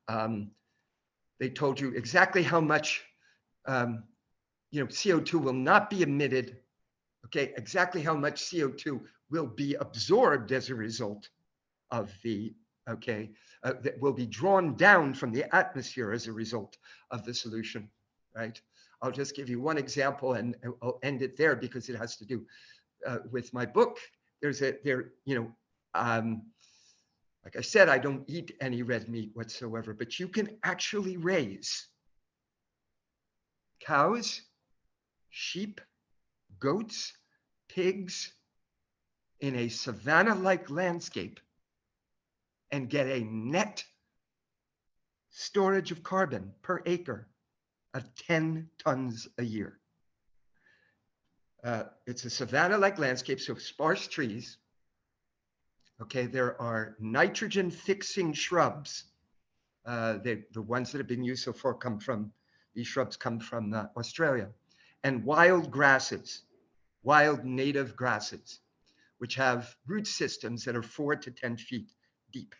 they told you exactly how much, CO2 will not be emitted. Okay, exactly how much CO2 will be absorbed as a result of that will be drawn down from the atmosphere as a result of the solution, right? I'll just give you one example, and I'll end it there because it has to do with my book. Like I said, I don't eat any red meat whatsoever, but you can actually raise cows, sheep, goats, pigs in a savanna-like landscape and get a net storage of carbon per acre of 10 tons a year. It's a savanna-like landscape, so sparse trees. Okay, there are nitrogen-fixing shrubs. The ones that have been used so far come from These shrubs come from Australia. And wild grasses, wild native grasses, which have root systems that are 4 to 10 feet deep.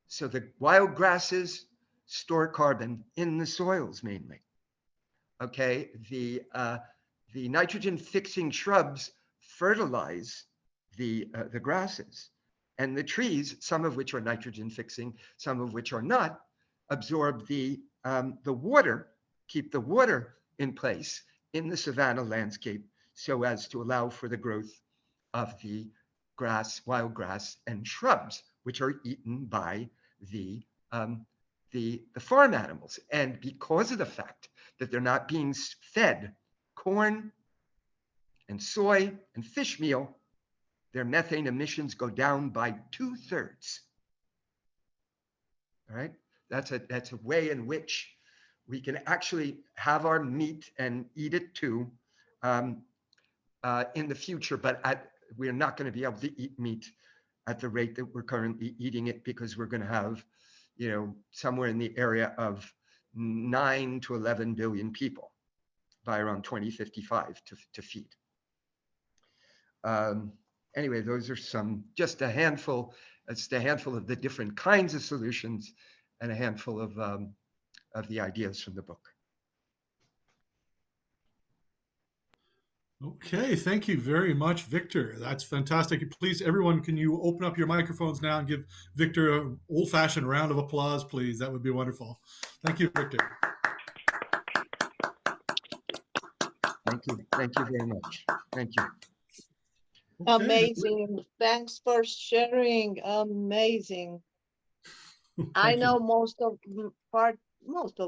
So the wild grasses store carbon in the soils mainly. Okay, the nitrogen fixing shrubs fertilize the grasses, and the trees, some of which are nitrogen fixing, some of which are not, absorb the water, keep the water in place in the savanna landscape so as to allow for the growth of the grass, wild grass, and shrubs, which are eaten by the farm animals. And because of the fact that they're not being fed corn and soy and fish meal, their methane emissions go down by 2/3. All right, that's a way in which we can actually have our meat and eat it too in the future, but we're not going to be able to eat meat at the rate that we're currently eating it, because we're going to have, somewhere in the area of 9 to 11 billion people by around 2055 to feed. Anyway, those are just a handful. It's a handful of the different kinds of solutions and a handful of the ideas from the book. Okay, thank you very much, Victor. That's fantastic. Please, everyone, can you open up your microphones now and give Victor an old-fashioned round of applause, please? That would be wonderful. Thank you, Victor. Thank you. Thank you very much. Thank you. Okay. Amazing. Thanks for sharing. Amazing. I know most of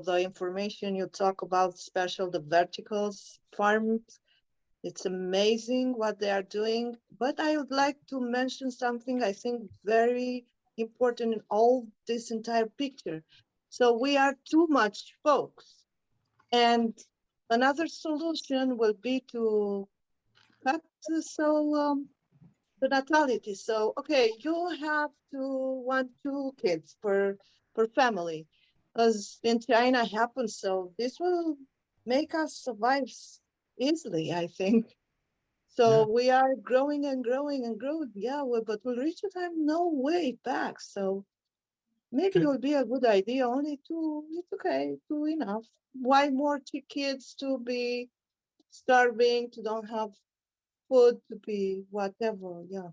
the information you talk about, especially the verticals farms. It's amazing what they are doing, but I would like to mention something I think very important in all this entire picture. So we are too much folks, and another solution will be to cut the natality. So okay, you have to 2 kids per family, as in China happens. So this will make us survive easily, I think. So we are growing and growing and growing. Yeah, but we'll reach a time no way back. So maybe it will be a good idea only it's okay, two enough. Why more kids to be starving, to don't have food, to be whatever? Yeah.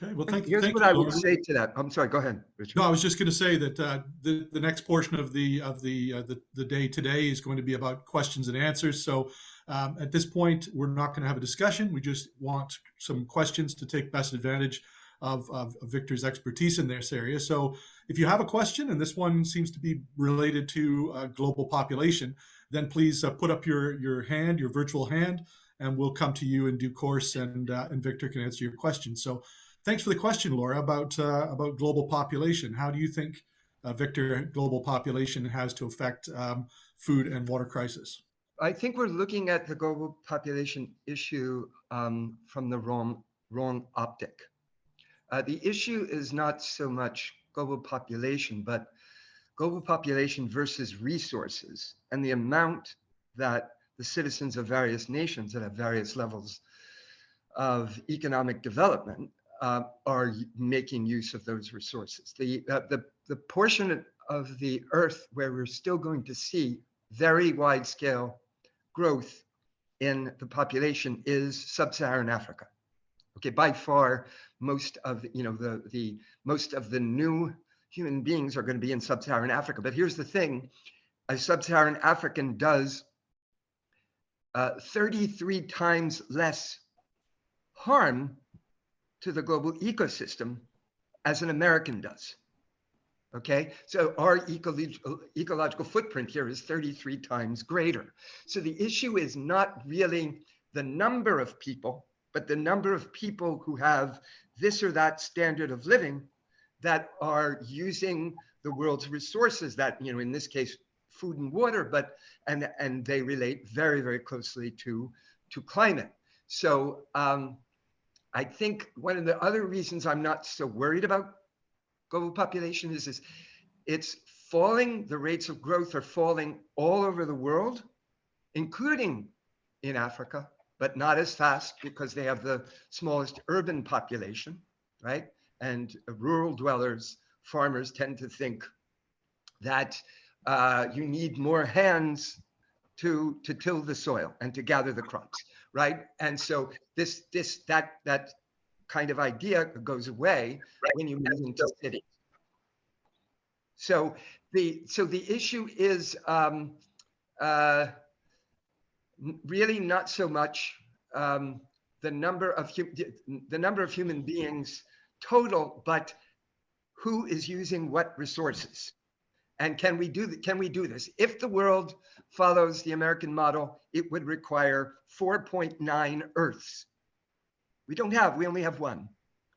Okay, well, thank Here's you, what I would Laura. say to that. I'm sorry, go ahead, Richard. No, I was just going to say that the next portion of the day today is going to be about questions and answers. So at this point, we're not going to have a discussion. We just want some questions to take best advantage of Victor's expertise in this area. So if you have a question, and this one seems to be related to global population, then please put up your hand, your virtual hand, and we'll come to you in due course, and Victor can answer your question. So thanks for the question, Laura, about global population. How do you think, Victor, global population has to affect food and water crisis? I think we're looking at the global population issue from the wrong optic. The issue is not so much global population, but global population versus resources, and the amount that the citizens of various nations that have various levels of economic development are making use of those resources. The portion of the earth where we're still going to see very wide scale growth in the population is sub-Saharan Africa. Okay, by far, most of most of the new human beings are going to be in sub-Saharan Africa. But here's the thing: a sub-Saharan African does 33 times less harm to the global ecosystem as an American does. Okay, so our ecological footprint here is 33 times greater. So the issue is not really the number of people, but the number of people who have this or that standard of living that are using the world's resources, that, in this case, food and water, and they relate very, very closely to climate. So I think one of the other reasons I'm not so worried about global population is it's falling. The rates of growth are falling all over the world, including in Africa, but not as fast because they have the smallest urban population, right? And rural dwellers, farmers tend to think that you need more hands to till the soil and to gather the crops, right? And so that kind of idea goes away when you move into cities. So the issue is really not so much the number of human beings total, but who is using what resources. And can we do this? If the world follows the American model, it would require 4.9 Earths. We only have one.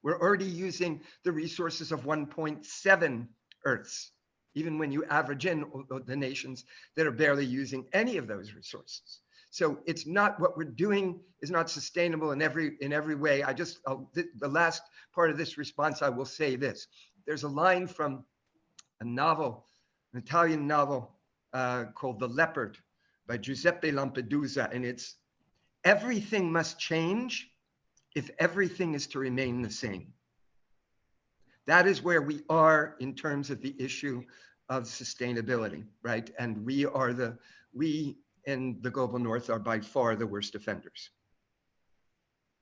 We're already using the resources of 1.7 Earths, even when you average in the nations that are barely using any of those resources. So it's not, what we're doing is not sustainable in every way. The last part of this response, I will say this. There's a line from a novel, an Italian novel called The Leopard by Giuseppe Lampedusa, and it's, everything must change if everything is to remain the same. That is where we are in terms of the issue of sustainability, right? And we in the global north are by far the worst offenders.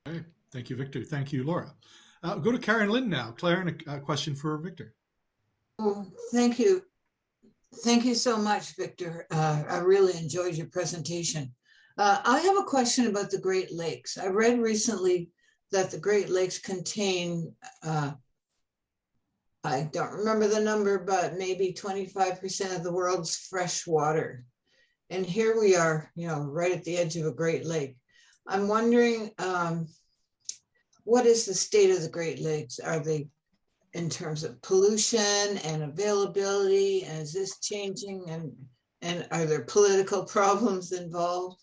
Okay. Thank you, Victor. Thank you, Laura. Go to Karen Lynn now. Karen, a question for Victor. Oh, thank you. Thank you so much, Victor. I really enjoyed your presentation. I have a question about the Great Lakes. I read recently that the Great Lakes contain, I don't remember the number, but maybe 25% of the world's fresh water. And here we are, right at the edge of a Great Lake. I'm wondering, what is the state of the Great Lakes? Are they, in terms of pollution and availability, and is this changing, and are there political problems involved?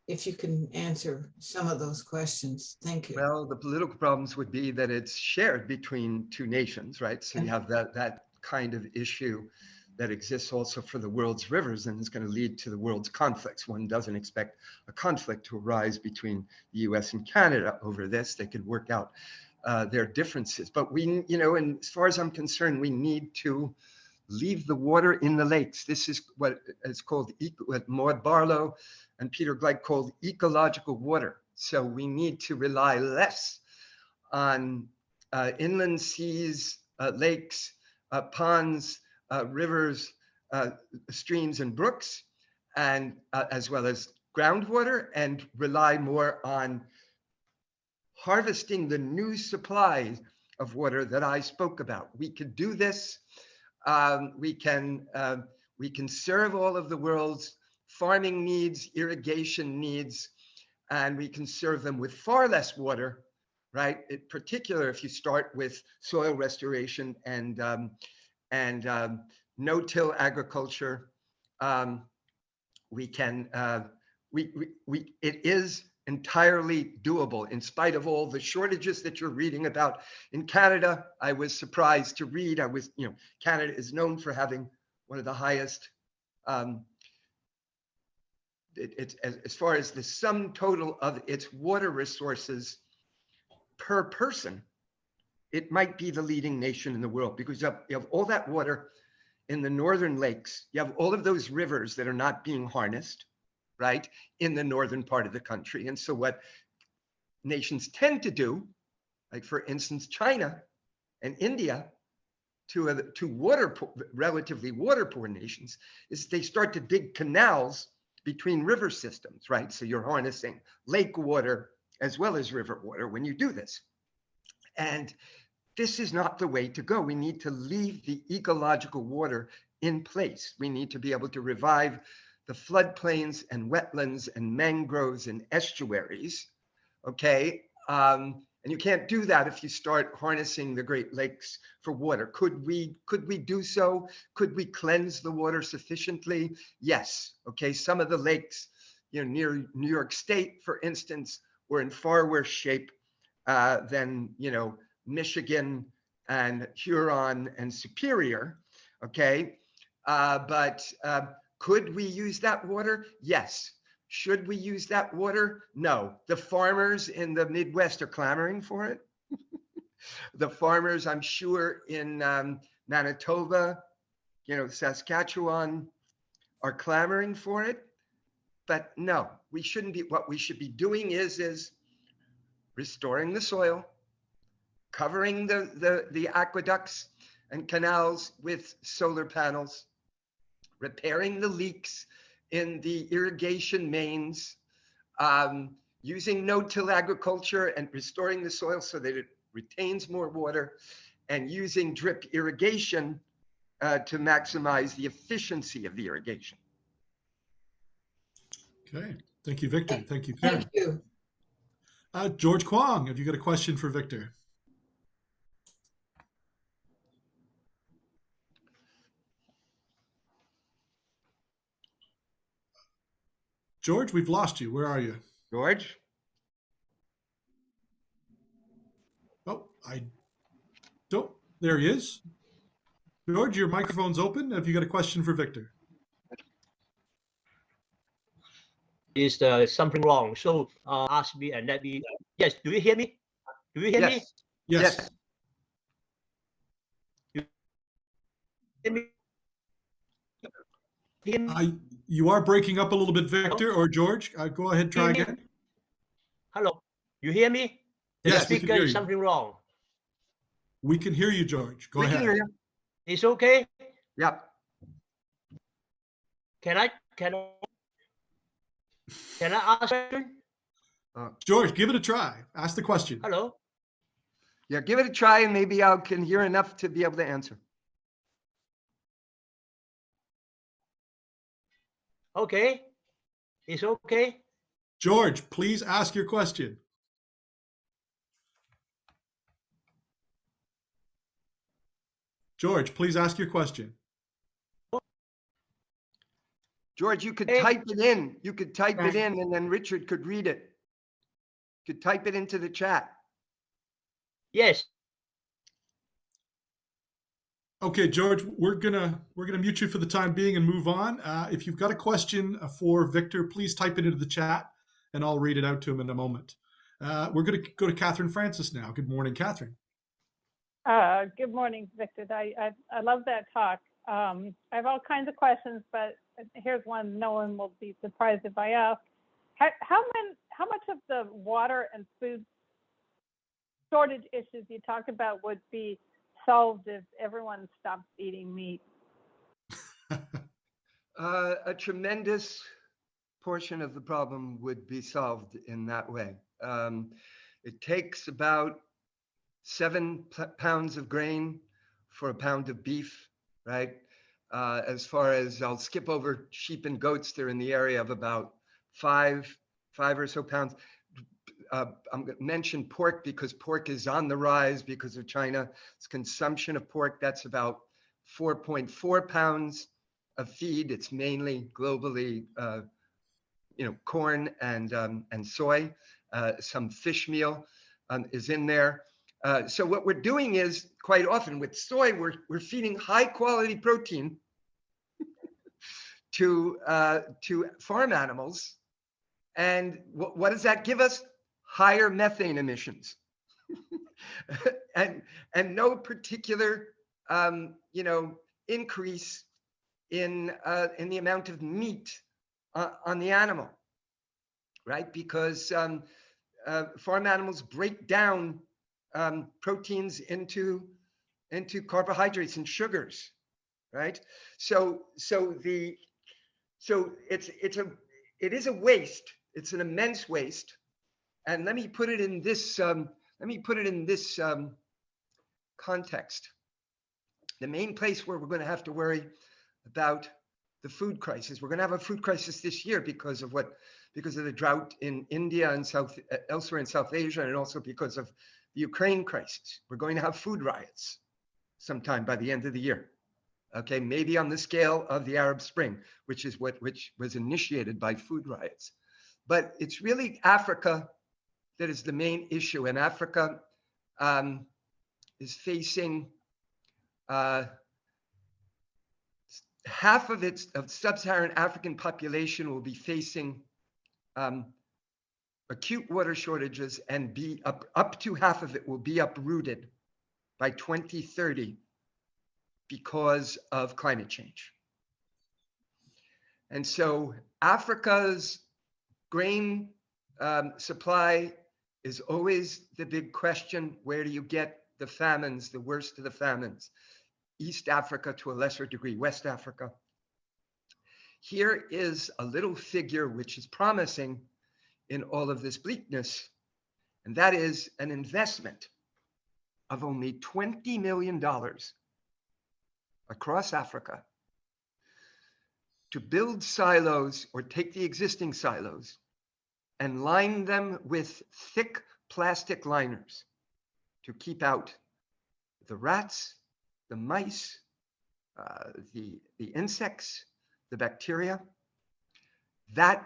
If you can answer some of those questions, thank you. Well, the political problems would be that it's shared between two nations, right? So you have that kind of issue that exists also for the world's rivers, and it's going to lead to the world's conflicts. One doesn't expect a conflict to arise between the US and Canada over this. They could work out their differences. But and as far as I'm concerned, we need to leave the water in the lakes. This is what is called, what Maud Barlow and Peter Gleick called ecological water. So we need to rely less on inland seas, lakes, ponds, rivers, streams and brooks, and as well as groundwater, and rely more on harvesting the new supplies of water that I spoke about. We could do this. We can serve all of the world's farming needs, irrigation needs, and we can serve them with far less water, right? In particular, if you start with soil restoration and no-till agriculture, it is entirely doable in spite of all the shortages that you're reading about. In Canada, I was surprised to read, Canada is known for having one of the highest, as far as the sum total of its water resources per person, it might be the leading nation in the world, because you have all that water in the northern lakes. You have all of those rivers that are not being harnessed, right, in the northern part of the country. And so what nations tend to do, like for instance, China and India, two relatively water poor nations, is they start to dig canals between river systems, right? So you're harnessing lake water as well as river water when you do this. And this is not the way to go. We need to leave the ecological water in place. We need to be able to revive the floodplains and wetlands and mangroves and estuaries, okay? And you can't do that if you start harnessing the Great Lakes for water. Could we do so? Could we cleanse the water sufficiently? Yes, okay? Some of the lakes, near New York State, for instance, were in far worse shape than, Michigan and Huron and Superior. Okay. But could we use that water? Yes. Should we use that water? No. The farmers in the Midwest are clamoring for it. The farmers, I'm sure, in Manitoba, Saskatchewan, are clamoring for it. But no, we shouldn't be. What we should be doing is restoring the soil, covering the aqueducts and canals with solar panels, repairing the leaks in the irrigation mains, using no-till agriculture and restoring the soil so that it retains more water, and using drip irrigation to maximize the efficiency of the irrigation. Okay. Thank you, Victor. Thank you, Karen. Thank you. George Kwong, have you got a question for Victor? George, we've lost you. Where are you? George? Oh, I don't. There he is. George, your microphone's open. Have you got a question for Victor? Is something wrong? So ask me and let me. Yes, do you hear me? Do you hear me? Yes. You hear me? Hear me? You are breaking up a little bit, Victor or George. Go ahead, try Hear me? again. Hello, you hear me? The Yes, we can speaker hear is you. something wrong. We can hear you, George. Go We ahead. can hear you. It's okay. Yep. Can I ask a question? George, give it a try. Ask the question. Hello. Yeah, give it a try and maybe I can hear enough to be able to answer. Okay. It's okay. George, please ask your question. George, please ask your question. George, you could Hey. type it in. You could type it in and then Richard could read it. You could type it into the chat. Yes. Okay, George, we're gonna mute you for the time being and move on. If you've got a question for Victor, please type it into the chat, and I'll read it out to him in a moment. We're gonna go to Catherine Francis now. Good morning, Catherine. Good morning, Victor. I love that talk. I have all kinds of questions, but here's one no one will be surprised if I ask. How much of the water and food shortage issues you talk about would be solved if everyone stopped eating meat? A tremendous portion of the problem would be solved in that way. It takes about 7 pounds of grain for a pound of beef, right? As far as I'll skip over sheep and goats, they're in the area of about five or so pounds. I'm going to mention pork because pork is on the rise because of China's consumption of pork. That's about 4.4 pounds of feed. It's mainly globally, corn and soy. Some fish meal is in there. So what we're doing is quite often with soy, we're feeding high quality protein to farm animals. And what does that give us? Higher methane emissions, and no particular increase in the amount of meat on the animal, right? Because farm animals break down proteins into carbohydrates and sugars, right? So it is a waste. It's an immense waste. And let me put it in this context. The main place where we're going to have to worry about the food crisis, we're going to have a food crisis this year because of the drought in India and elsewhere in South Asia, and also because of the Ukraine crisis. We're going to have food riots sometime by the end of the year. Okay, maybe on the scale of the Arab Spring, which was initiated by food riots. But it's really Africa that is the main issue, and Africa is facing half of sub-Saharan African population will be facing acute water shortages, and be up to half of it will be uprooted by 2030 because of climate change. And so Africa's grain supply is always the big question. Where do you get the famines, the worst of the famines? East Africa, to a lesser degree, West Africa. Here is a little figure which is promising in all of this bleakness, and that is an investment of only $20 million across Africa to build silos, or take the existing silos and line them with thick plastic liners to keep out the rats, the mice, the insects, the bacteria. That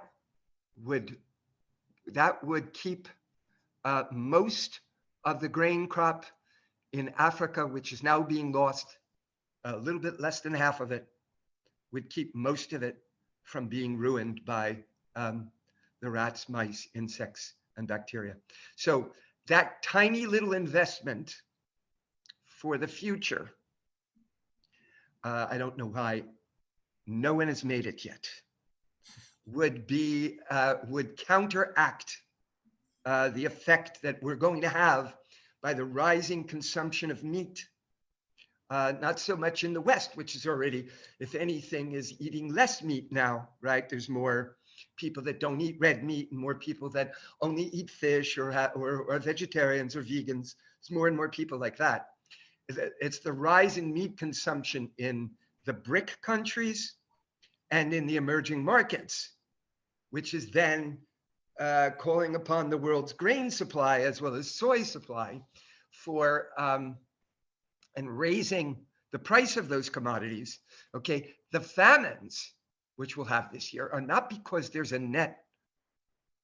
would keep most of the grain crop in Africa, which is now being lost, a little bit less than half of it, would keep most of it from being ruined by the rats, mice, insects, and bacteria. So that tiny little investment for the future, I don't know why no one has made it yet, would counteract the effect that we're going to have by the rising consumption of meat. Not so much in the West, which is already, if anything, is eating less meat now, right? There's more people that don't eat red meat and more people that only eat fish or vegetarians or vegans. There's more and more people like that. It's the rise in meat consumption in the BRIC countries and in the emerging markets, which is then calling upon the world's grain supply as well as soy supply for and raising the price of those commodities. Okay, the famines which we'll have this year are not because there's a net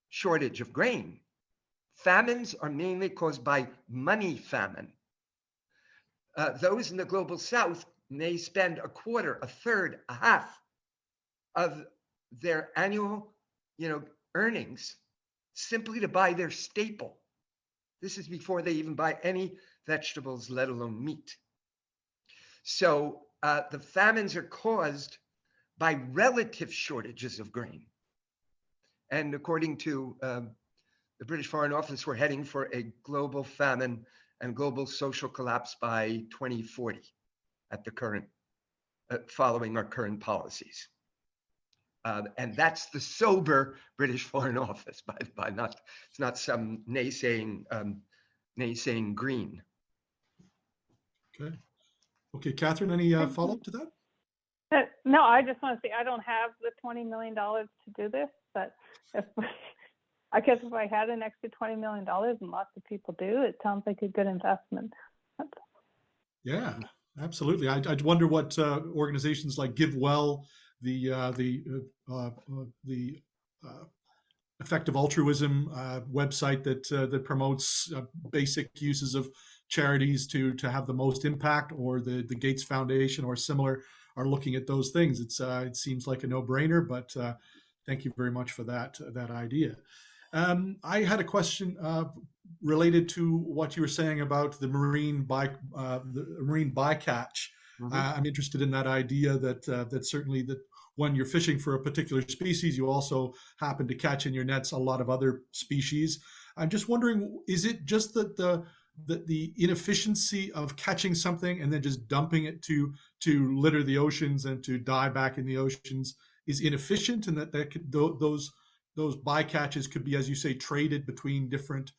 shortage of grain. Famines are mainly caused by money famine. Those in the global south may spend a quarter, a third, a half of their annual, earnings simply to buy their staple. This is before they even buy any vegetables, let alone meat. So the famines are caused by relative shortages of grain. And according to the British Foreign Office, we're heading for a global famine and global social collapse by 2040 at the current, following our current policies. And that's the sober British Foreign Office, by it's not some naysaying green. Okay, Catherine, any follow-up to that? No, I just want to say I don't have the $20 million to do this, but I guess if I had an extra $20 million, and lots of people do, it sounds like a good investment. Yeah, absolutely. I wonder what organizations like GiveWell, the effective altruism website that promotes basic uses of charities to have the most impact, or the Gates Foundation or similar, are looking at those things. It seems like a no-brainer, but thank you very much for that idea. I had a question related to what you were saying about the marine bycatch. Mm-hmm. I'm interested in that idea that certainly that when you're fishing for a particular species, you also happen to catch in your nets a lot of other species. I'm just wondering, is it just that the inefficiency of catching something and then just dumping it to litter the oceans and to die back in the oceans is inefficient, and that those bycatches could be, as you say, traded between different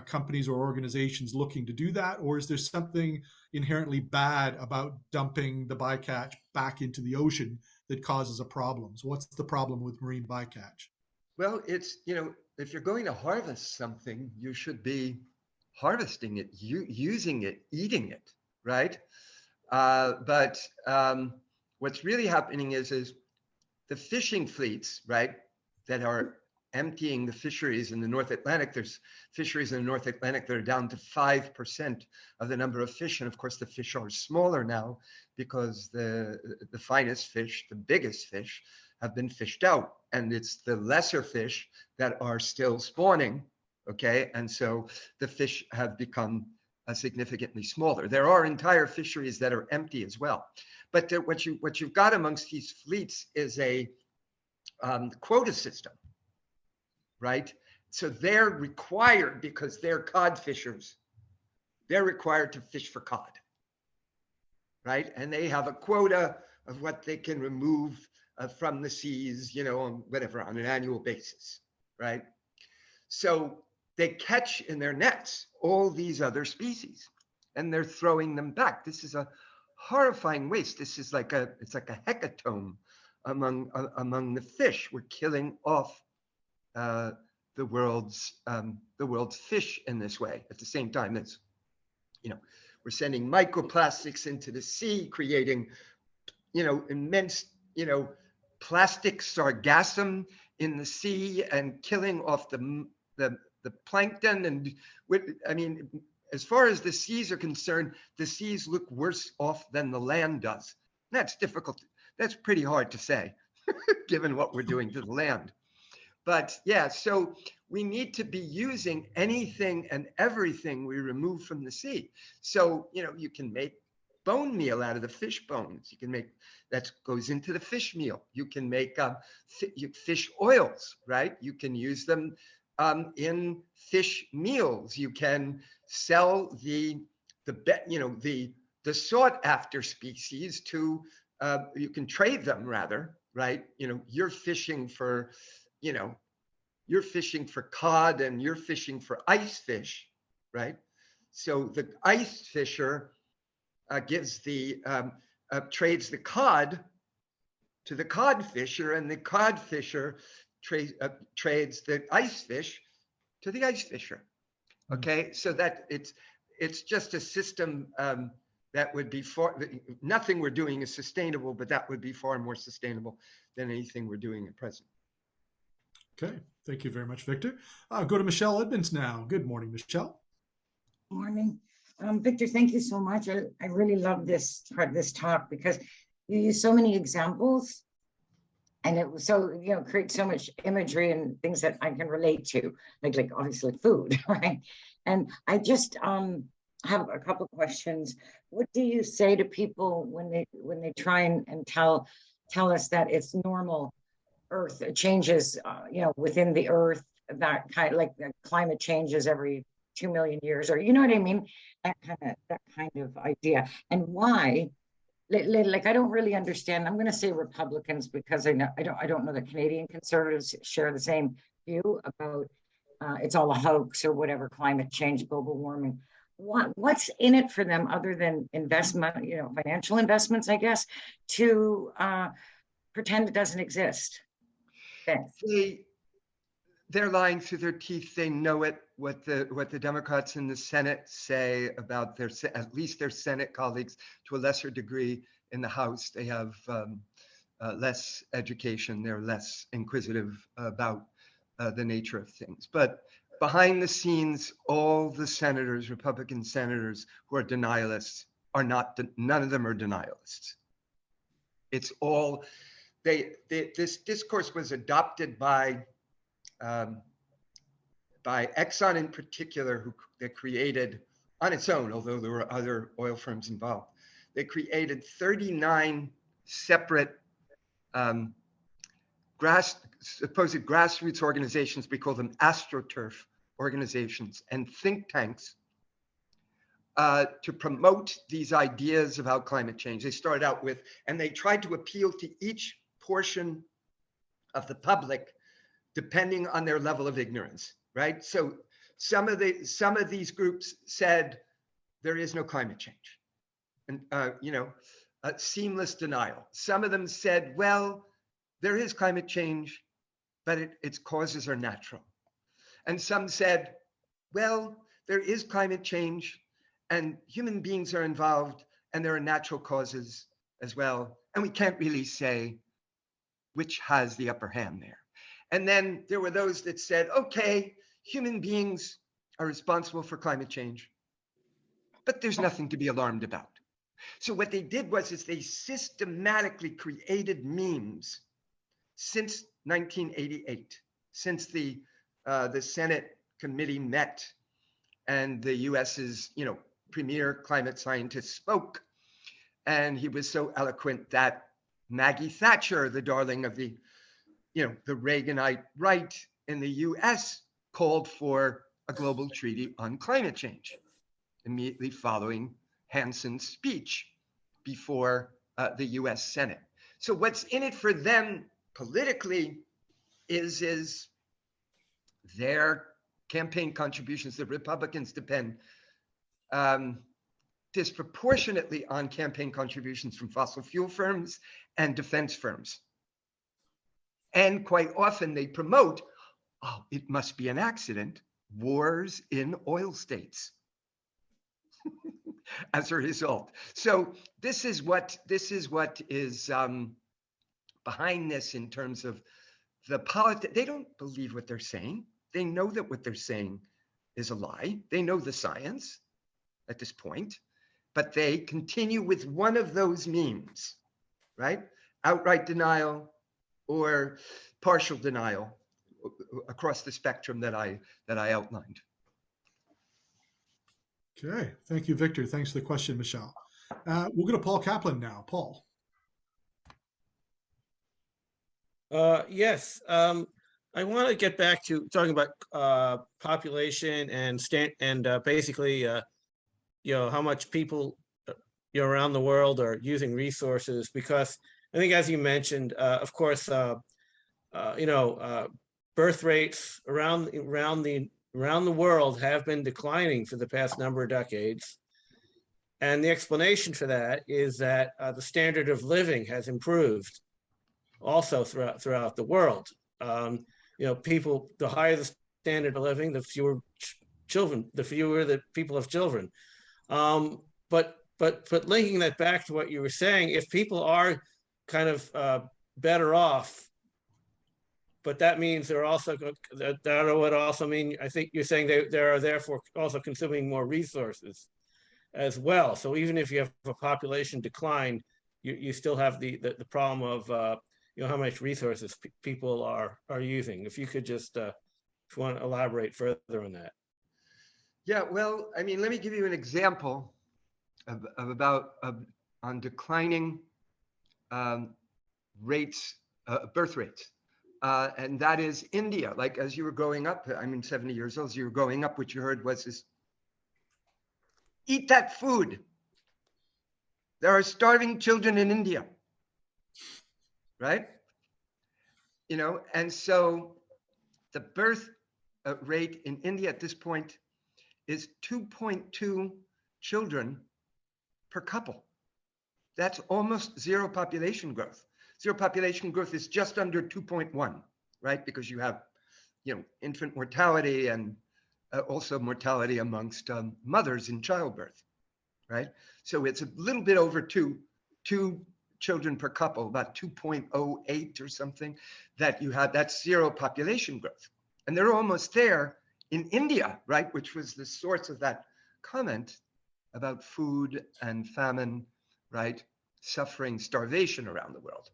companies or organizations looking to do that? Or is there something inherently bad about dumping the bycatch back into the ocean that causes a problem? So what's the problem with marine bycatch? Well, it's, if you're going to harvest something, you should be harvesting it, using it, eating it, right? But what's really happening is the fishing fleets, right, that are emptying the fisheries in the North Atlantic. There's fisheries in the North Atlantic that are down to 5% of the number of fish. And of course, the fish are smaller now because the finest fish, the biggest fish, have been fished out. And it's the lesser fish that are still spawning, okay? And so the fish have become significantly smaller. There are entire fisheries that are empty as well. But what you've got amongst these fleets is a quota system, right? So they're required, because they're cod fishers, they're required to fish for cod, right? And they have a quota of what they can remove from the seas, you know, on whatever, on an annual basis, right? So they catch in their nets all these other species, and they're throwing them back. This is a horrifying waste. This is like it's like a hecatomb among the fish. We're killing off the world's fish in this way. At the same time as, you know, we're sending microplastics into the sea, creating, you know, immense, you know, plastic sargassum in the sea and killing off the plankton. And I mean, as far as the seas are concerned, the seas look worse off than the land does. That's difficult. That's pretty hard to say, given what we're doing to the land. But yeah, so we need to be using anything and everything we remove from the sea. So, you know, you can make bone meal out of the fish bones. You can make, that goes into the fish meal. You can make fish oils, right? You can use them in fish meals. You can sell the sought after species to, you can trade them rather, right? You know, you're fishing for cod and you're fishing for ice fish, right? So the ice fisher trades the cod to the cod fisher, and the cod fisher trades the ice fish to the ice fisher. Okay, so that it's just a system that would be nothing we're doing is sustainable, but that would be far more sustainable than anything we're doing at present. Okay, thank you very much, Victor. Go to Michelle Edmonds now. Good morning, Michelle. Morning. Victor, thank you so much. I really love this part of this talk because you use so many examples, and it was so, you know, create so much imagery and things that I can relate to, like obviously food, right? And I just have a couple of questions. What do you say to people when they try and tell us that it's normal Earth changes, you know, within the Earth, that kind of like the climate changes every 2 million years, or you know what I mean? That kind of idea. And why? Like I don't really understand. I'm going to say Republicans because I don't know that Canadian conservatives share the same view about it's all a hoax or whatever, climate change, global warming. What's in it for them other than investment, you know, financial investments, I guess, to pretend it doesn't exist? Thanks. They're lying through their teeth. They know it. What the Democrats in the Senate say about at least their Senate colleagues, to a lesser degree in the House, they have less education. They're less inquisitive about the nature of things. But behind the scenes, all the senators, Republican senators who are denialists, are not. None of them are denialists. It's all this discourse was adopted by Exxon in particular, that created on its own, although there were other oil firms involved. They created 39 separate supposed grassroots organizations. We call them AstroTurf organizations and think tanks to promote these ideas about climate change. They started out with, and they tried to appeal to each portion of the public depending on their level of ignorance, right? So some of these groups said there is no climate change, and seamless denial. Some of them said, well, there is climate change, but its causes are natural. And some said, well, there is climate change and human beings are involved and there are natural causes as well. And we can't really say which has the upper hand there. And then there were those that said, okay, human beings are responsible for climate change, but there's nothing to be alarmed about. So what they did was they systematically created memes since 1988, since the Senate committee met and the US's premier climate scientist spoke, and he was so eloquent that Maggie Thatcher, the darling of the Reaganite right in the US, called for a global treaty on climate change immediately following Hanson's speech before the US Senate. So what's in it for them politically is their campaign contributions. The Republicans depend disproportionately on campaign contributions from fossil fuel firms and defense firms. And quite often they promote, oh, it must be an accident, wars in oil states as a result. So this is what is behind this in terms of the politics. They don't believe what they're saying. They know that what they're saying is a lie. They know the science at this point, but they continue with one of those memes, right? Outright denial or partial denial across the spectrum that I outlined. Okay, thank you, Victor. Thanks for the question, Michelle. We'll go to Paul Kaplan now. Paul. Yes, I want to get back to talking about population and basically, how much people around the world are using resources, because I think, as you mentioned, of course, birth rates around the world have been declining for the past number of decades. And the explanation for that is that the standard of living has improved also throughout the world. People, the higher the standard of living, the fewer children, the fewer that people have children. But linking that back to what you were saying, if people are kind of better off, but that means they're also, that would also mean, I think you're saying they are therefore also consuming more resources as well. So even if you have a population decline, you still have the problem of how much resources people are using. If you could just, if you want to elaborate further on that. Yeah, well, I mean, let me give you an example on declining rates, birth rates. And that is India. Like, as you were growing up, I'm 70 years old, as you were growing up, what you heard was eat that food. There are starving children in India, right? And so the birth rate in India at this point is 2.2 children per couple. That's almost zero population growth. Zero population growth is just under 2.1, right? Because you have, infant mortality and also mortality amongst mothers in childbirth, right? So it's a little bit over two children per couple, about 2.08 or something that you have. That's zero population growth. And they're almost there in India, right? Which was the source of that comment about food and famine, right? Suffering, starvation around the world.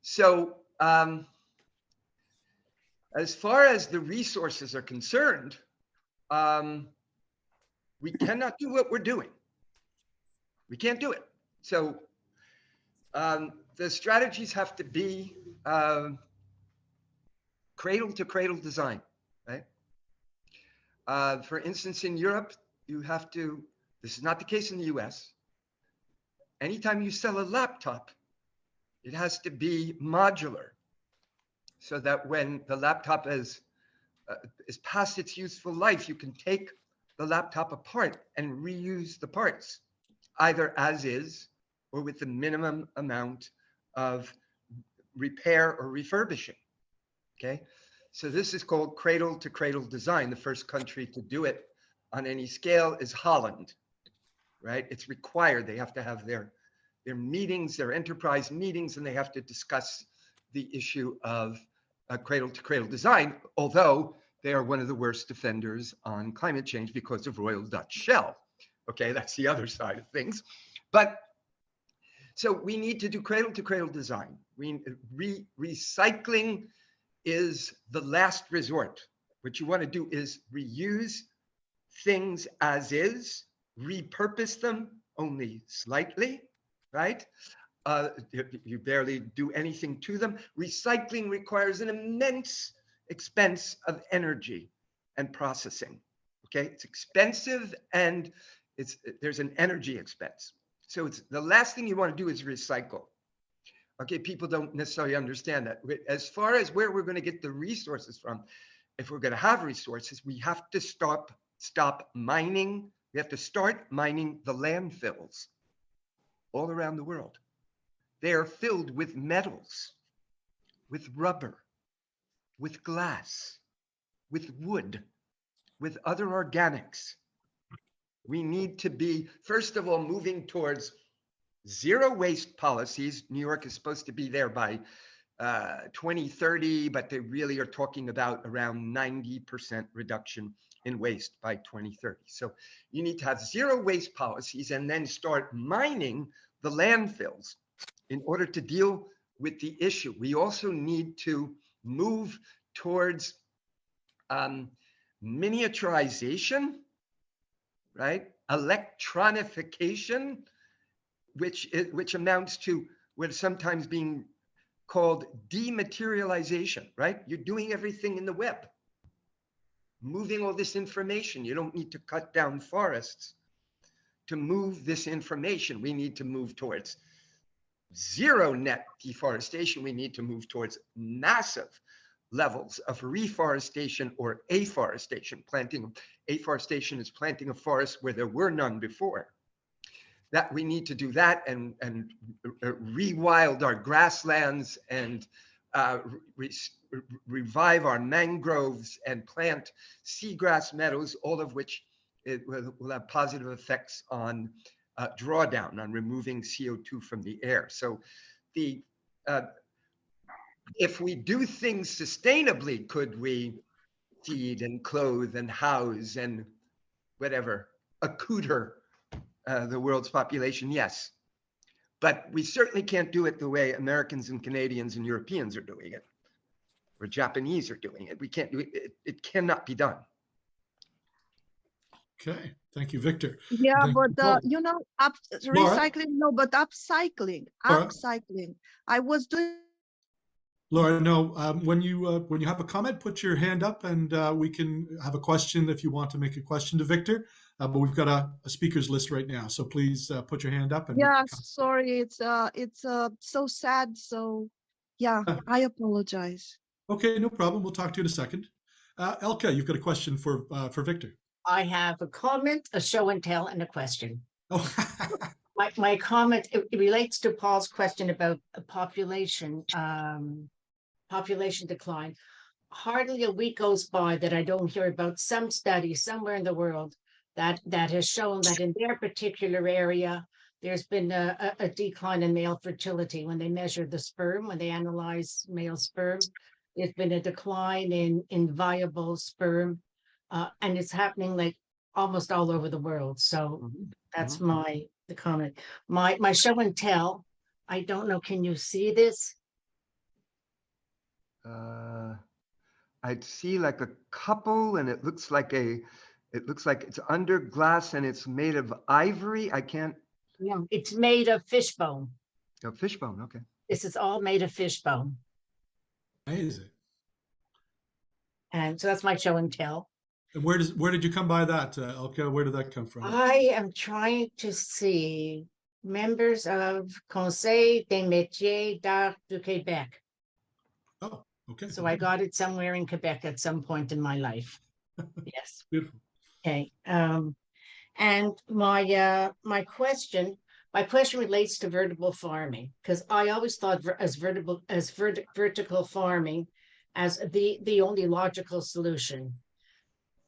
So as far as the resources are concerned, we cannot do what we're doing. We can't do it. So the strategies have to be cradle to cradle design, right? For instance, in Europe, you have to, this is not the case in the US. Anytime you sell a laptop, it has to be modular, so that when the laptop is past its useful life, you can take the laptop apart and reuse the parts, either as is or with the minimum amount of repair or refurbishing, okay? So this is called cradle to cradle design. The first country to do it on any scale is Holland, right? It's required. They have to have their meetings, their enterprise meetings, and they have to discuss the issue of cradle-to-cradle design, although they are one of the worst defenders on climate change because of Royal Dutch Shell. Okay, that's the other side of things. But so we need to do cradle-to-cradle design. Recycling is the last resort. What you want to do is reuse things as is, repurpose them only slightly, right? You barely do anything to them. Recycling requires an immense expense of energy and processing. Okay, it's expensive and there's an energy expense. So it's the last thing you want to do is recycle. Okay, people don't necessarily understand that. As far as where we're going to get the resources from, if we're going to have resources, we have to stop mining. We have to start mining the landfills all around the world. They are filled with metals, with rubber, with glass, with wood, with other organics. We need to be, first of all, moving towards zero waste policies. New York is supposed to be there by 2030, but they really are talking about around 90% reduction in waste by 2030. So you need to have zero waste policies and then start mining the landfills in order to deal with the issue. We also need to move towards miniaturization, right? Electronification, which amounts to what is sometimes being called dematerialization, right? You're doing everything in the web, moving all this information. You don't need to cut down forests to move this information. We need to move towards zero net deforestation. We need to move towards massive levels of reforestation or afforestation. Afforestation is planting a forest where there were none before. That we need to do that and rewild our grasslands and revive our mangroves and plant seagrass meadows, all of which will have positive effects on drawdown, on removing CO2 from the air. So if we do things sustainably, could we feed and clothe and house and whatever, accoutre the world's population? Yes. But we certainly can't do it the way Americans and Canadians and Europeans are doing it, or Japanese are doing it. We can't do it. It cannot be done. Okay, thank you, Victor. Yeah, Thank but you. recycling, no, but upcycling. Laura? Upcycling. I was doing. Laura, no, when you have a comment, put your hand up and we can have a question if you want to make a question to Victor. But we've got a speakers list right now, so please put your hand up. And Yeah, sorry, it's so sad. So yeah, I apologize. Okay, no problem. We'll talk to you in a second. Elka, you've got a question for Victor. I have a comment, a show and tell, and a question. Oh. My comment, it relates to Paul's question about population decline. Hardly a week goes by that I don't hear about some study somewhere in the world that has shown that in their particular area, there's been a decline in male fertility. When they measure the sperm, when they analyze male sperm, there's been a decline in viable sperm, and it's happening like almost all over the world. So that's the comment. My show and tell, I don't know, can you see this? I'd see like a couple, and it looks like it's under glass and it's made of ivory. I can't. No, it's made of fish bone. Oh, fish bone, okay. This is all made of fish bone. Amazing. And so that's my show and tell. And where did you come by that, Elka? Where did that come from? I am trying to see members of Conseil des métiers d'art du Québec. Oh, okay. So I got it somewhere in Quebec at some point in my life. Yes. Beautiful. Okay. And my question relates to vertical farming, because I always thought vertical farming as the only logical solution.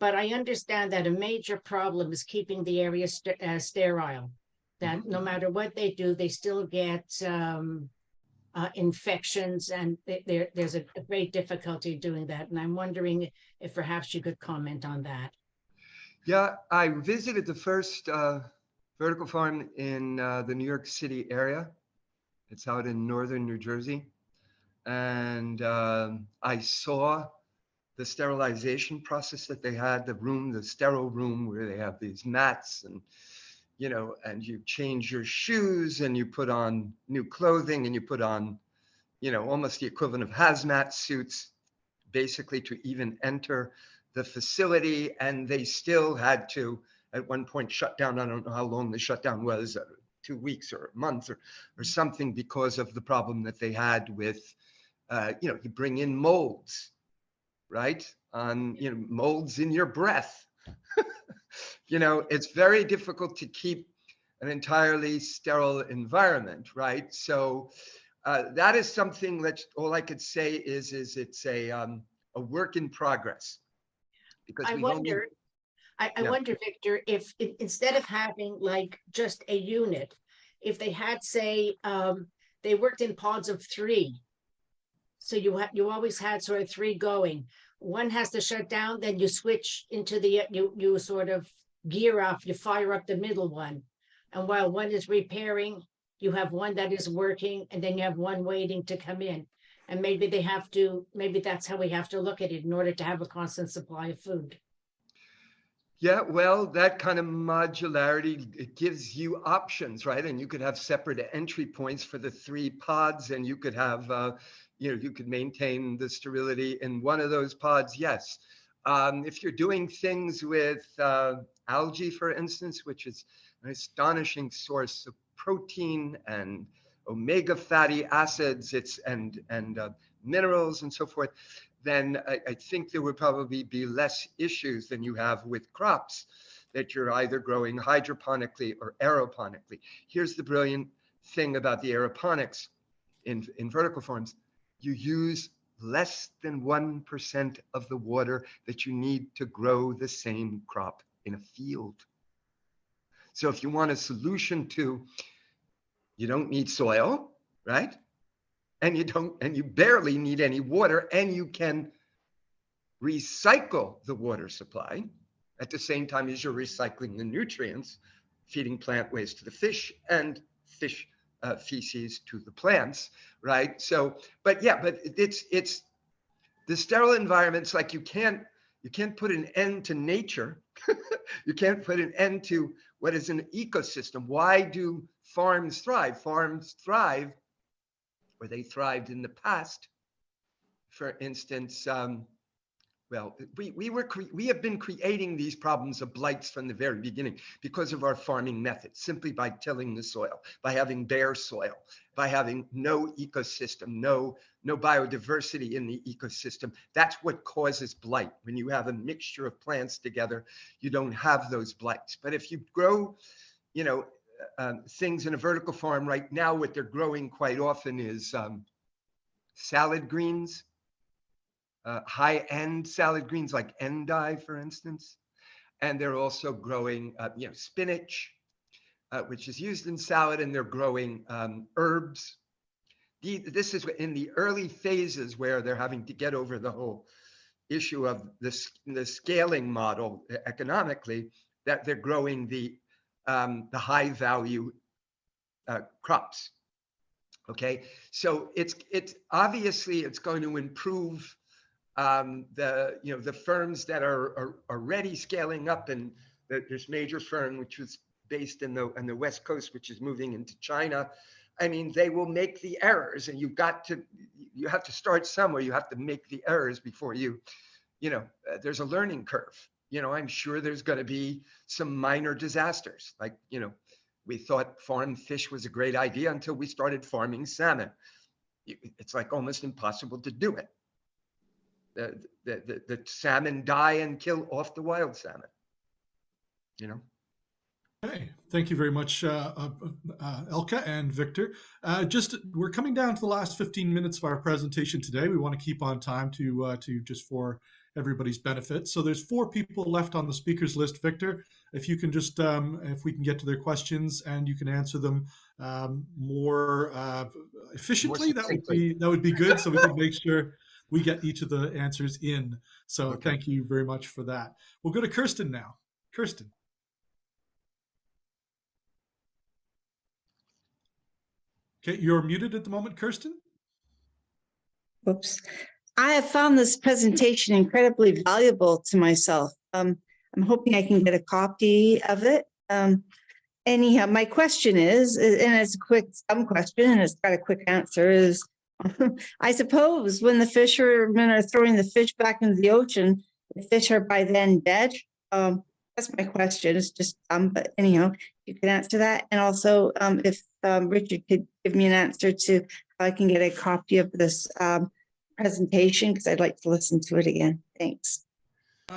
But I understand that a major problem is keeping the area sterile, that no matter what they do, they still get infections, and there's a great difficulty doing that. And I'm wondering if perhaps you could comment on that. Yeah, I visited the first vertical farm in the New York City area. It's out in northern New Jersey. And I saw the sterilization process that they had, the sterile room where they have these mats and, and you change your shoes and you put on new clothing and you put on, almost the equivalent of hazmat suits, basically to even enter the facility. And they still had to, at one point, shut down. I don't know how long the shutdown was, 2 weeks or a month or something, because of the problem that they had with, you bring in molds, right? Molds in your breath. It's very difficult to keep an entirely sterile environment, right? So that is something that all I could say is it's a work in progress. Because I wonder, Victor, if instead of having like just a unit, if they had, say, they worked in pods of 3. So you always had sort of 3 going. One has to shut down, then you switch into you sort of gear off, you fire up the middle one. And while one is repairing, you have one that is working, and then you have one waiting to come in. And maybe that's how we have to look at it in order to have a constant supply of food. Yeah, well, that kind of modularity, it gives you options, right? And you could have separate entry points for the 3 pods, and you could have, you could maintain the sterility in one of those pods, yes. If you're doing things with algae, for instance, which is an astonishing source of protein and omega fatty acids, and minerals and so forth, then I think there would probably be less issues than you have with crops that you're either growing hydroponically or aeroponically. Here's the brilliant thing about the aeroponics in vertical farms. You use less than 1% of the water that you need to grow the same crop in a field. So if you want a solution to, you don't need soil, right? And you barely need any water, and you can recycle the water supply at the same time as you're recycling the nutrients, feeding plant waste to the fish and fish feces to the plants, right? So, but it's the sterile environments. Like you can't put an end to nature. You can't put an end to what is an ecosystem. Why do farms thrive? Farms thrive, or they thrived in the past. For instance, we have been creating these problems of blights from the very beginning because of our farming methods, simply by tilling the soil, by having bare soil, by having no ecosystem, no biodiversity in the ecosystem. That's what causes blight. When you have a mixture of plants together, you don't have those blights. But if you grow, things in a vertical farm right now, what they're growing quite often is salad greens, high-end salad greens like endive, for instance. And they're also growing, spinach, which is used in salad, and they're growing herbs. This is in the early phases where they're having to get over the whole issue of the scaling model economically, that they're growing the high value crops. Okay, so it's obviously it's going to improve the firms that are already scaling up, and this major firm which was based on the West Coast, which is moving into China. I mean, they will make the errors, and you have to start somewhere. You have to make the errors before there's a learning curve. I'm sure there's going to be some minor disasters. Like, we thought farmed fish was a great idea until we started farming salmon. It's like almost impossible to do it. The salmon die and kill off the wild salmon. Okay, thank you very much, Elka and Victor. We're coming down to the last 15 minutes of our presentation today. We want to keep on time to just for everybody's benefit. So there's 4 people left on the speakers list, Victor. If you can just, if we can get to their questions and you can answer them more efficiently, that would be good. So we can make sure we get each of the answers in. So Okay. thank you very much for that. We'll go to Kirsten now. Kirsten. Okay, you're muted at the moment, Kirsten. Whoops. I have found this presentation incredibly valuable to myself. I'm hoping I can get a copy of it. Anyhow, my question is, and it's a quick question, and it's got a quick answer, is I suppose when the fishermen are throwing the fish back into the ocean, the fish are by then dead. That's my question. It's just but anyhow, you can answer that. And also, if Richard could give me an answer to how I can get a copy of this presentation, because I'd like to listen to it again. Thanks.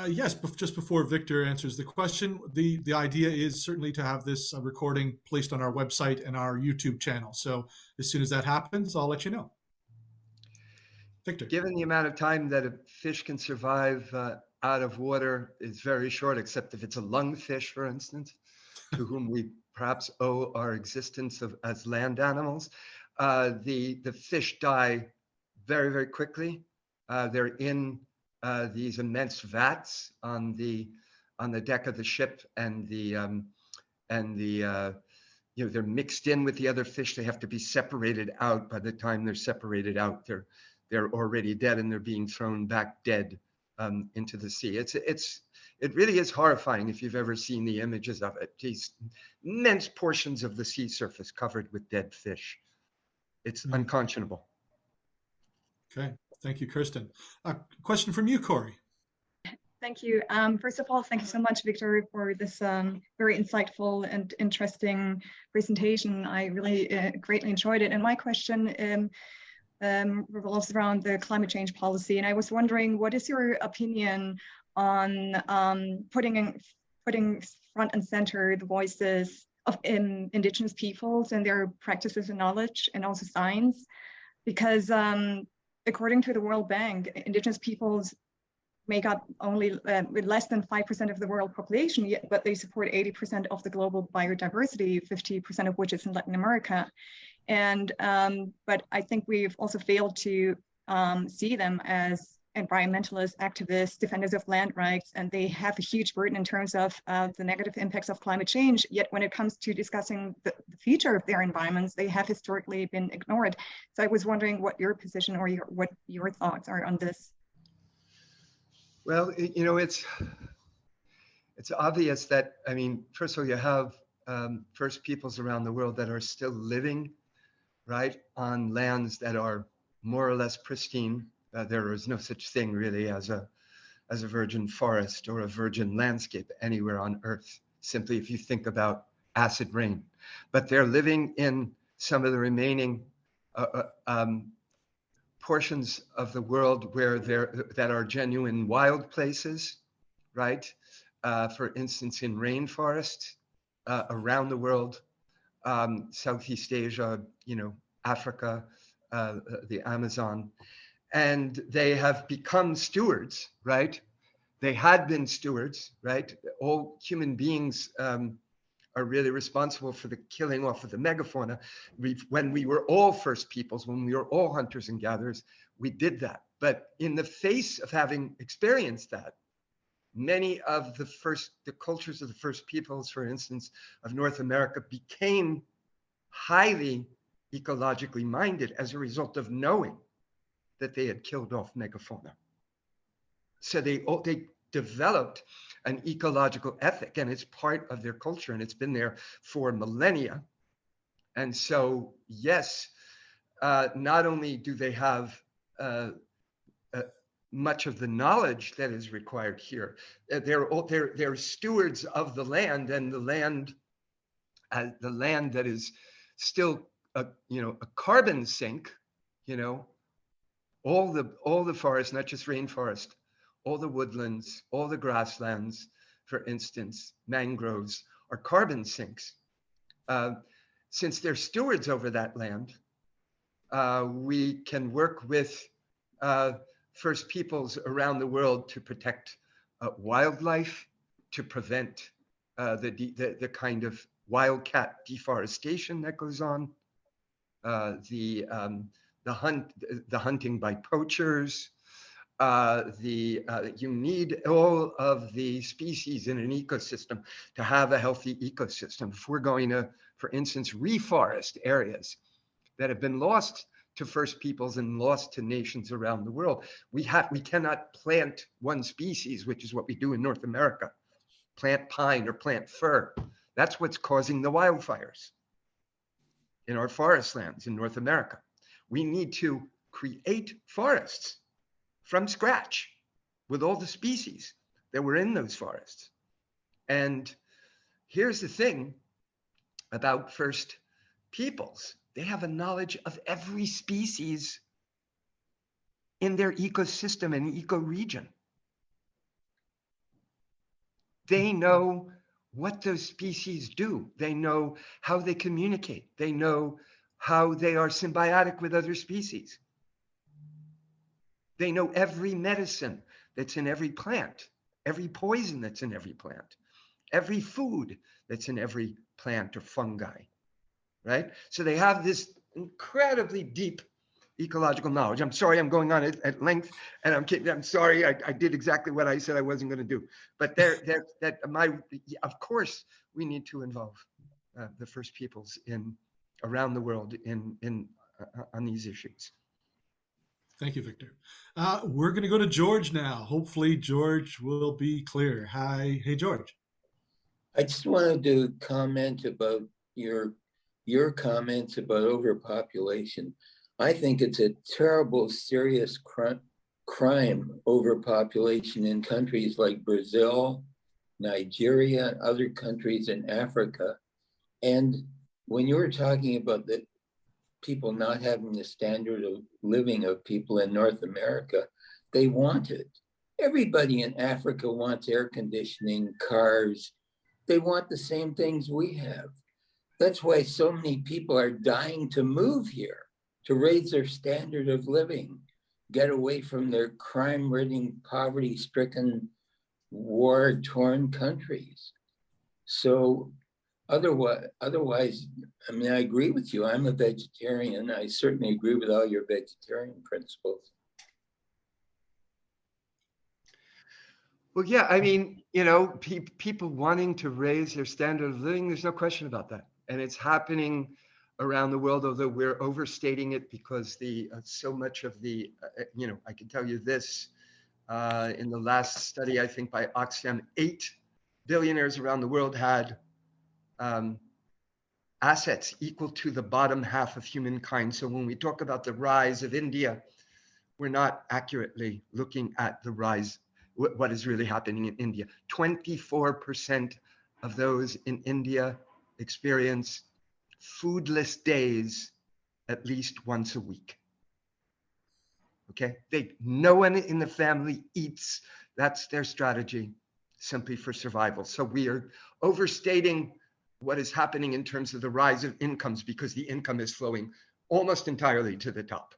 Yes, just before Victor answers the question, the idea is certainly to have this recording placed on our website and our YouTube channel. So as soon as that happens, I'll let you know. Victor. Given the amount of time that a fish can survive out of water is very short, except if it's a lungfish, for instance, to whom we perhaps owe our existence as land animals. The fish die very, very quickly. They're in these immense vats on the deck of the ship, and they're mixed in with the other fish. They have to be separated out. By the time they're separated out, they're already dead, and they're being thrown back dead into the sea. It really is horrifying if you've ever seen the images of it. These immense portions of the sea surface covered with dead fish. It's unconscionable. Okay, thank you, Kirsten. A question from you, Corey. Thank you. First of all, thank you so much, Victor, for this very insightful and interesting presentation. I really greatly enjoyed it. And my question revolves around the climate change policy. And I was wondering, what is your opinion on putting front and center the voices of indigenous peoples and their practices and knowledge, and also science? Because according to the World Bank, indigenous peoples make up only less than 5% of the world population, but they support 80% of the global biodiversity, 50% of which is in Latin America. And but I think we've also failed to see them as environmentalists, activists, defenders of land rights, and they have a huge burden in terms of the negative impacts of climate change. Yet when it comes to discussing the future of their environments, they have historically been ignored. So I was wondering what your position or what your thoughts are on this. Well, you know, it's obvious that, I mean, first of all, you have First Peoples around the world that are still living, right, on lands that are more or less pristine. There is no such thing really as a virgin forest or a virgin landscape anywhere on Earth, simply if you think about acid rain. But they're living in some of the remaining portions of the world where that are genuine wild places, right? For instance, in rainforests around the world, Southeast Asia, you know, Africa, the Amazon, and they have become stewards, right? They had been stewards, right? All human beings are really responsible for the killing off of the megafauna. When we were all First Peoples, when we were all hunters and gatherers, we did that. But in the face of having experienced that, many of the cultures of the First Peoples, for instance, of North America, became highly ecologically minded as a result of knowing that they had killed off megafauna. So they developed an ecological ethic, and it's part of their culture, and it's been there for millennia. And so, yes, not only do they have much of the knowledge that is required here, they're stewards of the land, and the land that is still a carbon sink, you know. All the forests, not just rainforest, all the woodlands, all the grasslands, for instance, mangroves, are carbon sinks. Since they're stewards over that land, we can work with First Peoples around the world to protect wildlife, to prevent the kind of wildcat deforestation that goes on, the hunting by poachers. You need all of the species in an ecosystem to have a healthy ecosystem. If we're going to, for instance, reforest areas that have been lost to First Peoples and lost to nations around the world, we cannot plant one species, which is what we do in North America, plant pine or plant fir. That's what's causing the wildfires in our forest lands in North America. We need to create forests from scratch with all the species that were in those forests. And here's the thing about First Peoples. They have a knowledge of every species in their ecosystem and ecoregion. They know what those species do. They know how they communicate. They know how they are symbiotic with other species. They know every medicine that's in every plant, every poison that's in every plant, every food that's in every plant or fungi, right? So they have this incredibly deep ecological knowledge. I'm sorry, I'm going on at length, and I'm sorry, I did exactly what I said I wasn't going to do. But of course, we need to involve the First Peoples around the world on these issues. Thank you, Victor. We're going to go to George now. Hopefully, George will be clear. Hi, hey, George. I just wanted to comment about your comments about overpopulation. I think it's a terrible, serious crime, overpopulation in countries like Brazil, Nigeria, and other countries in Africa. And when you were talking about the people not having the standard of living of people in North America, they want it. Everybody in Africa wants air conditioning, cars. They want the same things we have. That's why so many people are dying to move here, to raise their standard of living, get away from their crime-ridden, poverty-stricken, war-torn countries. So otherwise, I mean, I agree with you. I'm a vegetarian. I certainly agree with all your vegetarian principles. Well, yeah, I mean, people wanting to raise their standard of living, there's no question about that. And it's happening around the world, although we're overstating it because so much of the, I can tell you this, in the last study, I think by Oxfam, 8 billionaires around the world had assets equal to the bottom half of humankind. So when we talk about the rise of India, we're not accurately looking at the rise, what is really happening in India. 24% of those in India experience foodless days at least once a week. Okay, no one in the family eats. That's their strategy, simply for survival. So we are overstating what is happening in terms of the rise of incomes because the income is flowing almost entirely to the top.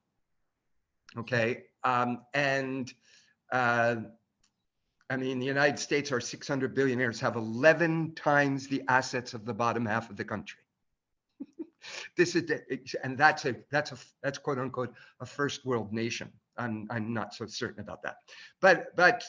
Okay, I mean, the United States, our 600 billionaires have 11 times the assets of the bottom half of the country. That's quote unquote a first world nation. I'm not so certain about that. But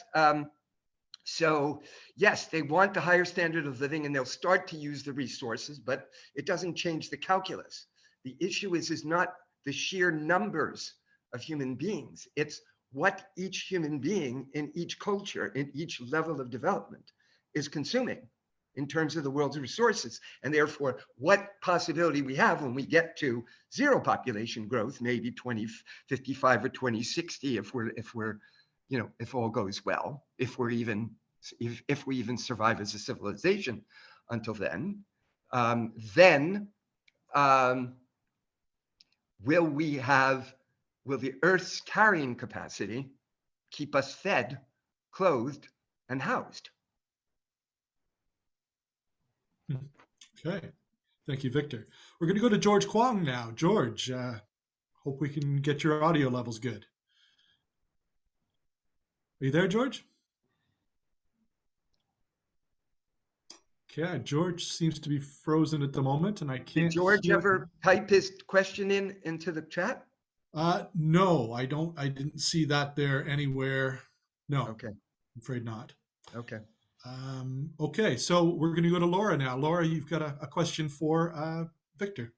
so yes, they want the higher standard of living and they'll start to use the resources, but it doesn't change the calculus. The issue is not the sheer numbers of human beings. It's what each human being in each culture, in each level of development is consuming in terms of the world's resources. And therefore, what possibility we have when we get to zero population growth, maybe 2055 or 2060, if all goes well, if we even survive as a civilization until then, will the Earth's carrying capacity keep us fed, clothed, and housed? Okay. Thank you, Victor. We're going to go to George Kwong now. George, hope we can get your audio levels good. Are you there, George? Okay, George seems to be frozen at the moment, and I can't Did George hear ever him. type his question into the chat? No, I don't. I didn't see that there anywhere. No, Okay. I'm afraid not. Okay. Okay, so we're going to go to Laura now. Laura, you've got a question for Victor.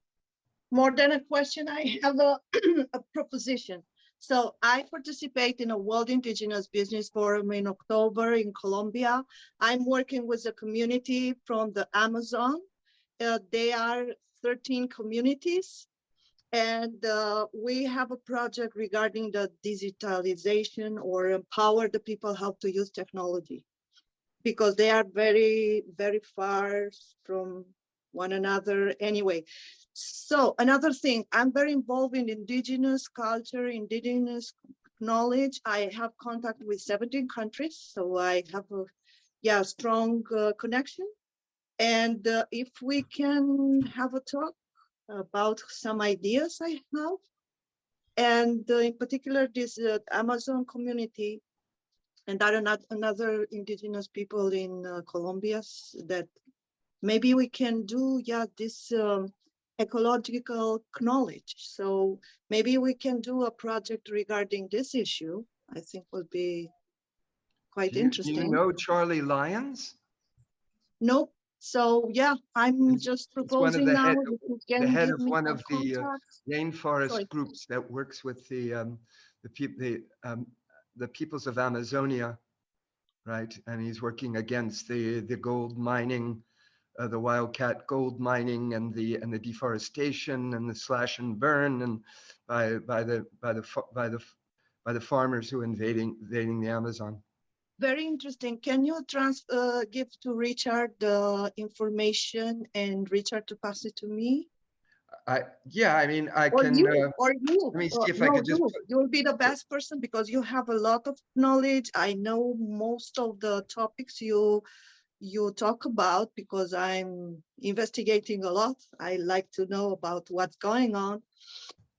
More than a question, I have a, a proposition. So I participate in a World Indigenous Business Forum in October in Colombia. I'm working with a community from the Amazon. They are 13 communities. And we have a project regarding the digitalization or empower the people how to use technology, because they are very, very far from one another anyway. So another thing, I'm very involved in indigenous culture, indigenous knowledge. I have contact with 17 countries, so I have a strong connection. And if we can have a talk about some ideas I have, and in particular this Amazon community, and there are not another indigenous people in Colombia that maybe we can do this ecological knowledge. So maybe we can do a project regarding this issue. I think will be quite interesting. Do you know Charlie Lyons? Nope. So yeah, I'm just proposing now if you can head give of me one some of the contacts. rainforest Sorry. groups that works with the peoples of Amazonia, right? And he's working against the gold mining, the wildcat gold mining, and the deforestation and the slash and burn, and by the farmers who are invading the Amazon. Very interesting. Can you give to Richard the information and Richard to pass it to me? Yeah, I mean, I Or can. you. Let me see if I could just. You will be the best person because you have a lot of knowledge. I know most of the topics you talk about because I'm investigating a lot. I like to know about what's going on.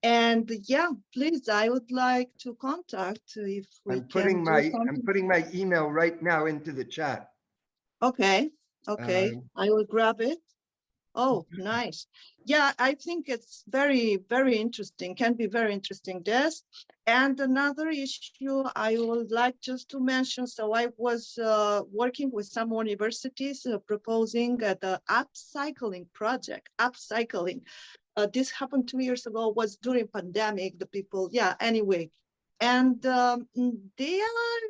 And yeah, please, I would like to contact if we can do something. I'm putting my email right now into the chat. Okay, okay, I will grab it. Oh, nice. Yeah, I think it's very, very interesting, can be very interesting, Des. And another issue I would like just to mention, so I was working with some universities proposing the upcycling project, upcycling. This happened 2 years ago, was during pandemic, the people, anyway. And they are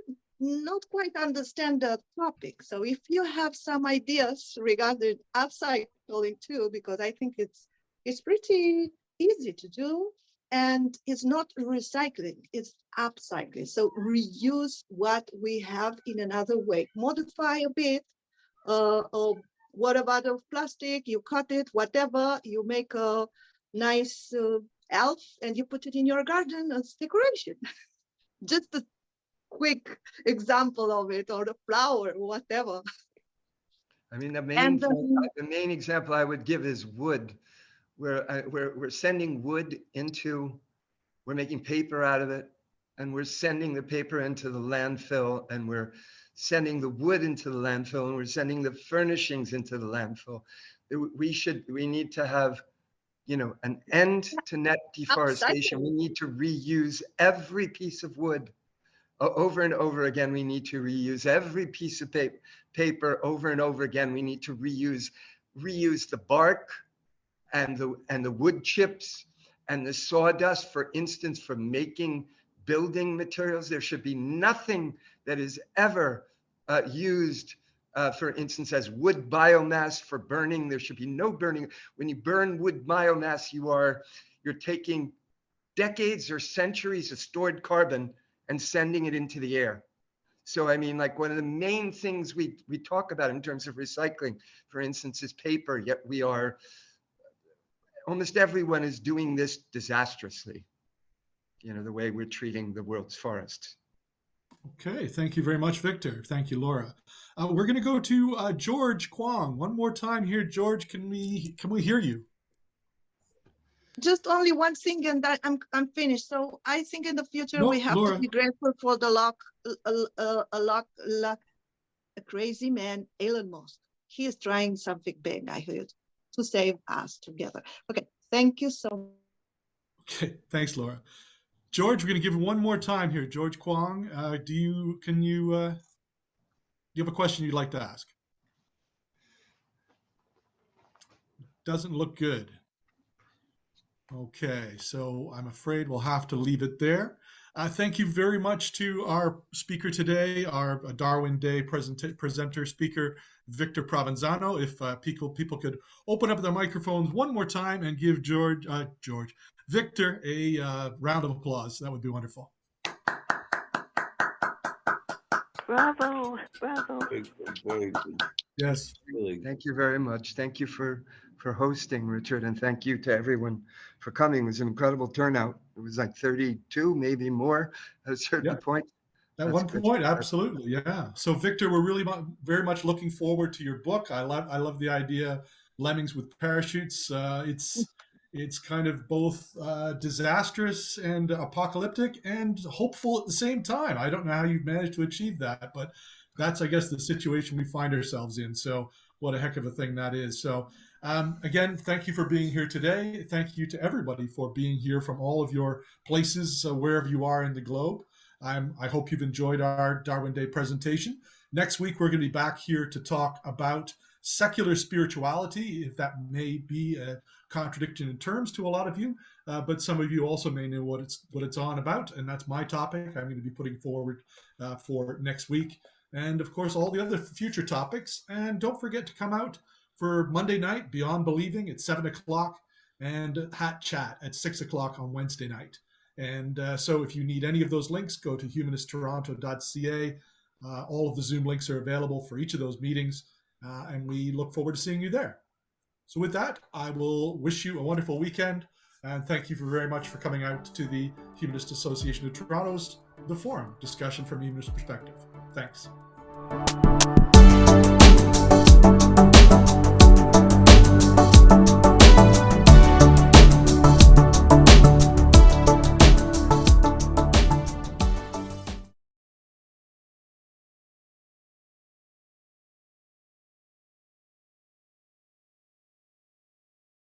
not quite understand the topic. So if you have some ideas regarding upcycling too, because I think it's pretty easy to do, and it's not recycling, it's upcycling. So reuse what we have in another way, modify a bit. What about of plastic? You cut it, whatever, you make a nice elf and you put it in your garden as decoration. Just a quick example of it, or the flower, whatever. I mean, the main example I would give is wood. We're sending wood we're making paper out of it, and we're sending the paper into the landfill, and we're sending the wood into the landfill, and we're sending the furnishings into the landfill. We need to have, an end to net deforestation. We need to reuse every piece of wood. Over and over again, we need to reuse every piece of paper. Over and over again, we need to reuse the bark and the wood chips and the sawdust, for instance, for making building materials. There should be nothing that is ever used, for instance, as wood biomass for burning. There should be no burning. When you burn wood biomass, you're taking decades or centuries of stored carbon and sending it into the air. So, I mean, like, one of the main things we talk about in terms of recycling, for instance, is paper, yet almost everyone is doing this disastrously, the way we're treating the world's forests. Okay, thank you very much, Victor. Thank you, Laura. We're going to go to George Kwong. One more time here, George, can we hear you? Just only one thing, and I'm finished. So I think in the future we have Laura. to be grateful for the luck a crazy man, Elon Musk. He is trying something big, I heard, to save us together. Okay, thank you so much. Okay, thanks, Laura. George, we're going to give it one more time here. George Kwong, do you have a question you'd like to ask? Doesn't look good. Okay, so I'm afraid we'll have to leave it there. Thank you very much to our speaker today, our Darwin Day presenter speaker, Victor Provenzano. If people could open up their microphones one more time and give Victor a round of applause, that would be wonderful. Bravo, bravo. Yes. Thank you very much. Thank you for hosting, Richard, and thank you to everyone for coming. It was an incredible turnout. It was like 32, maybe more at a certain point. At one point, absolutely, yeah. So, Victor, we're really very much looking forward to your book. I love the idea, Lemmings with Parachutes. It's kind of both disastrous and apocalyptic and hopeful at the same time. I don't know how you've managed to achieve that, but that's, I guess, the situation we find ourselves in. So, what a heck of a thing that is. So, again, thank you for being here today. Thank you to everybody for being here from all of your places, wherever you are in the globe. I hope you've enjoyed our Darwin Day presentation. Next week, we're going to be back here to talk about secular spirituality, if that may be a contradiction in terms to a lot of you, but some of you also may know what it's on about, and that's my topic I'm going to be putting forward for next week. And of course, all the other future topics. And don't forget to come out for Monday night, Beyond Believing at 7 o'clock, and Hat Chat at 6 o'clock on Wednesday night. And so if you need any of those links, go to humanisttoronto.ca. All of the Zoom links are available for each of those meetings, and we look forward to seeing you there. So with that, I will wish you a wonderful weekend, and thank you very much for coming out to the Humanist Association of Toronto's The Forum, discussion from a humanist perspective. Thanks.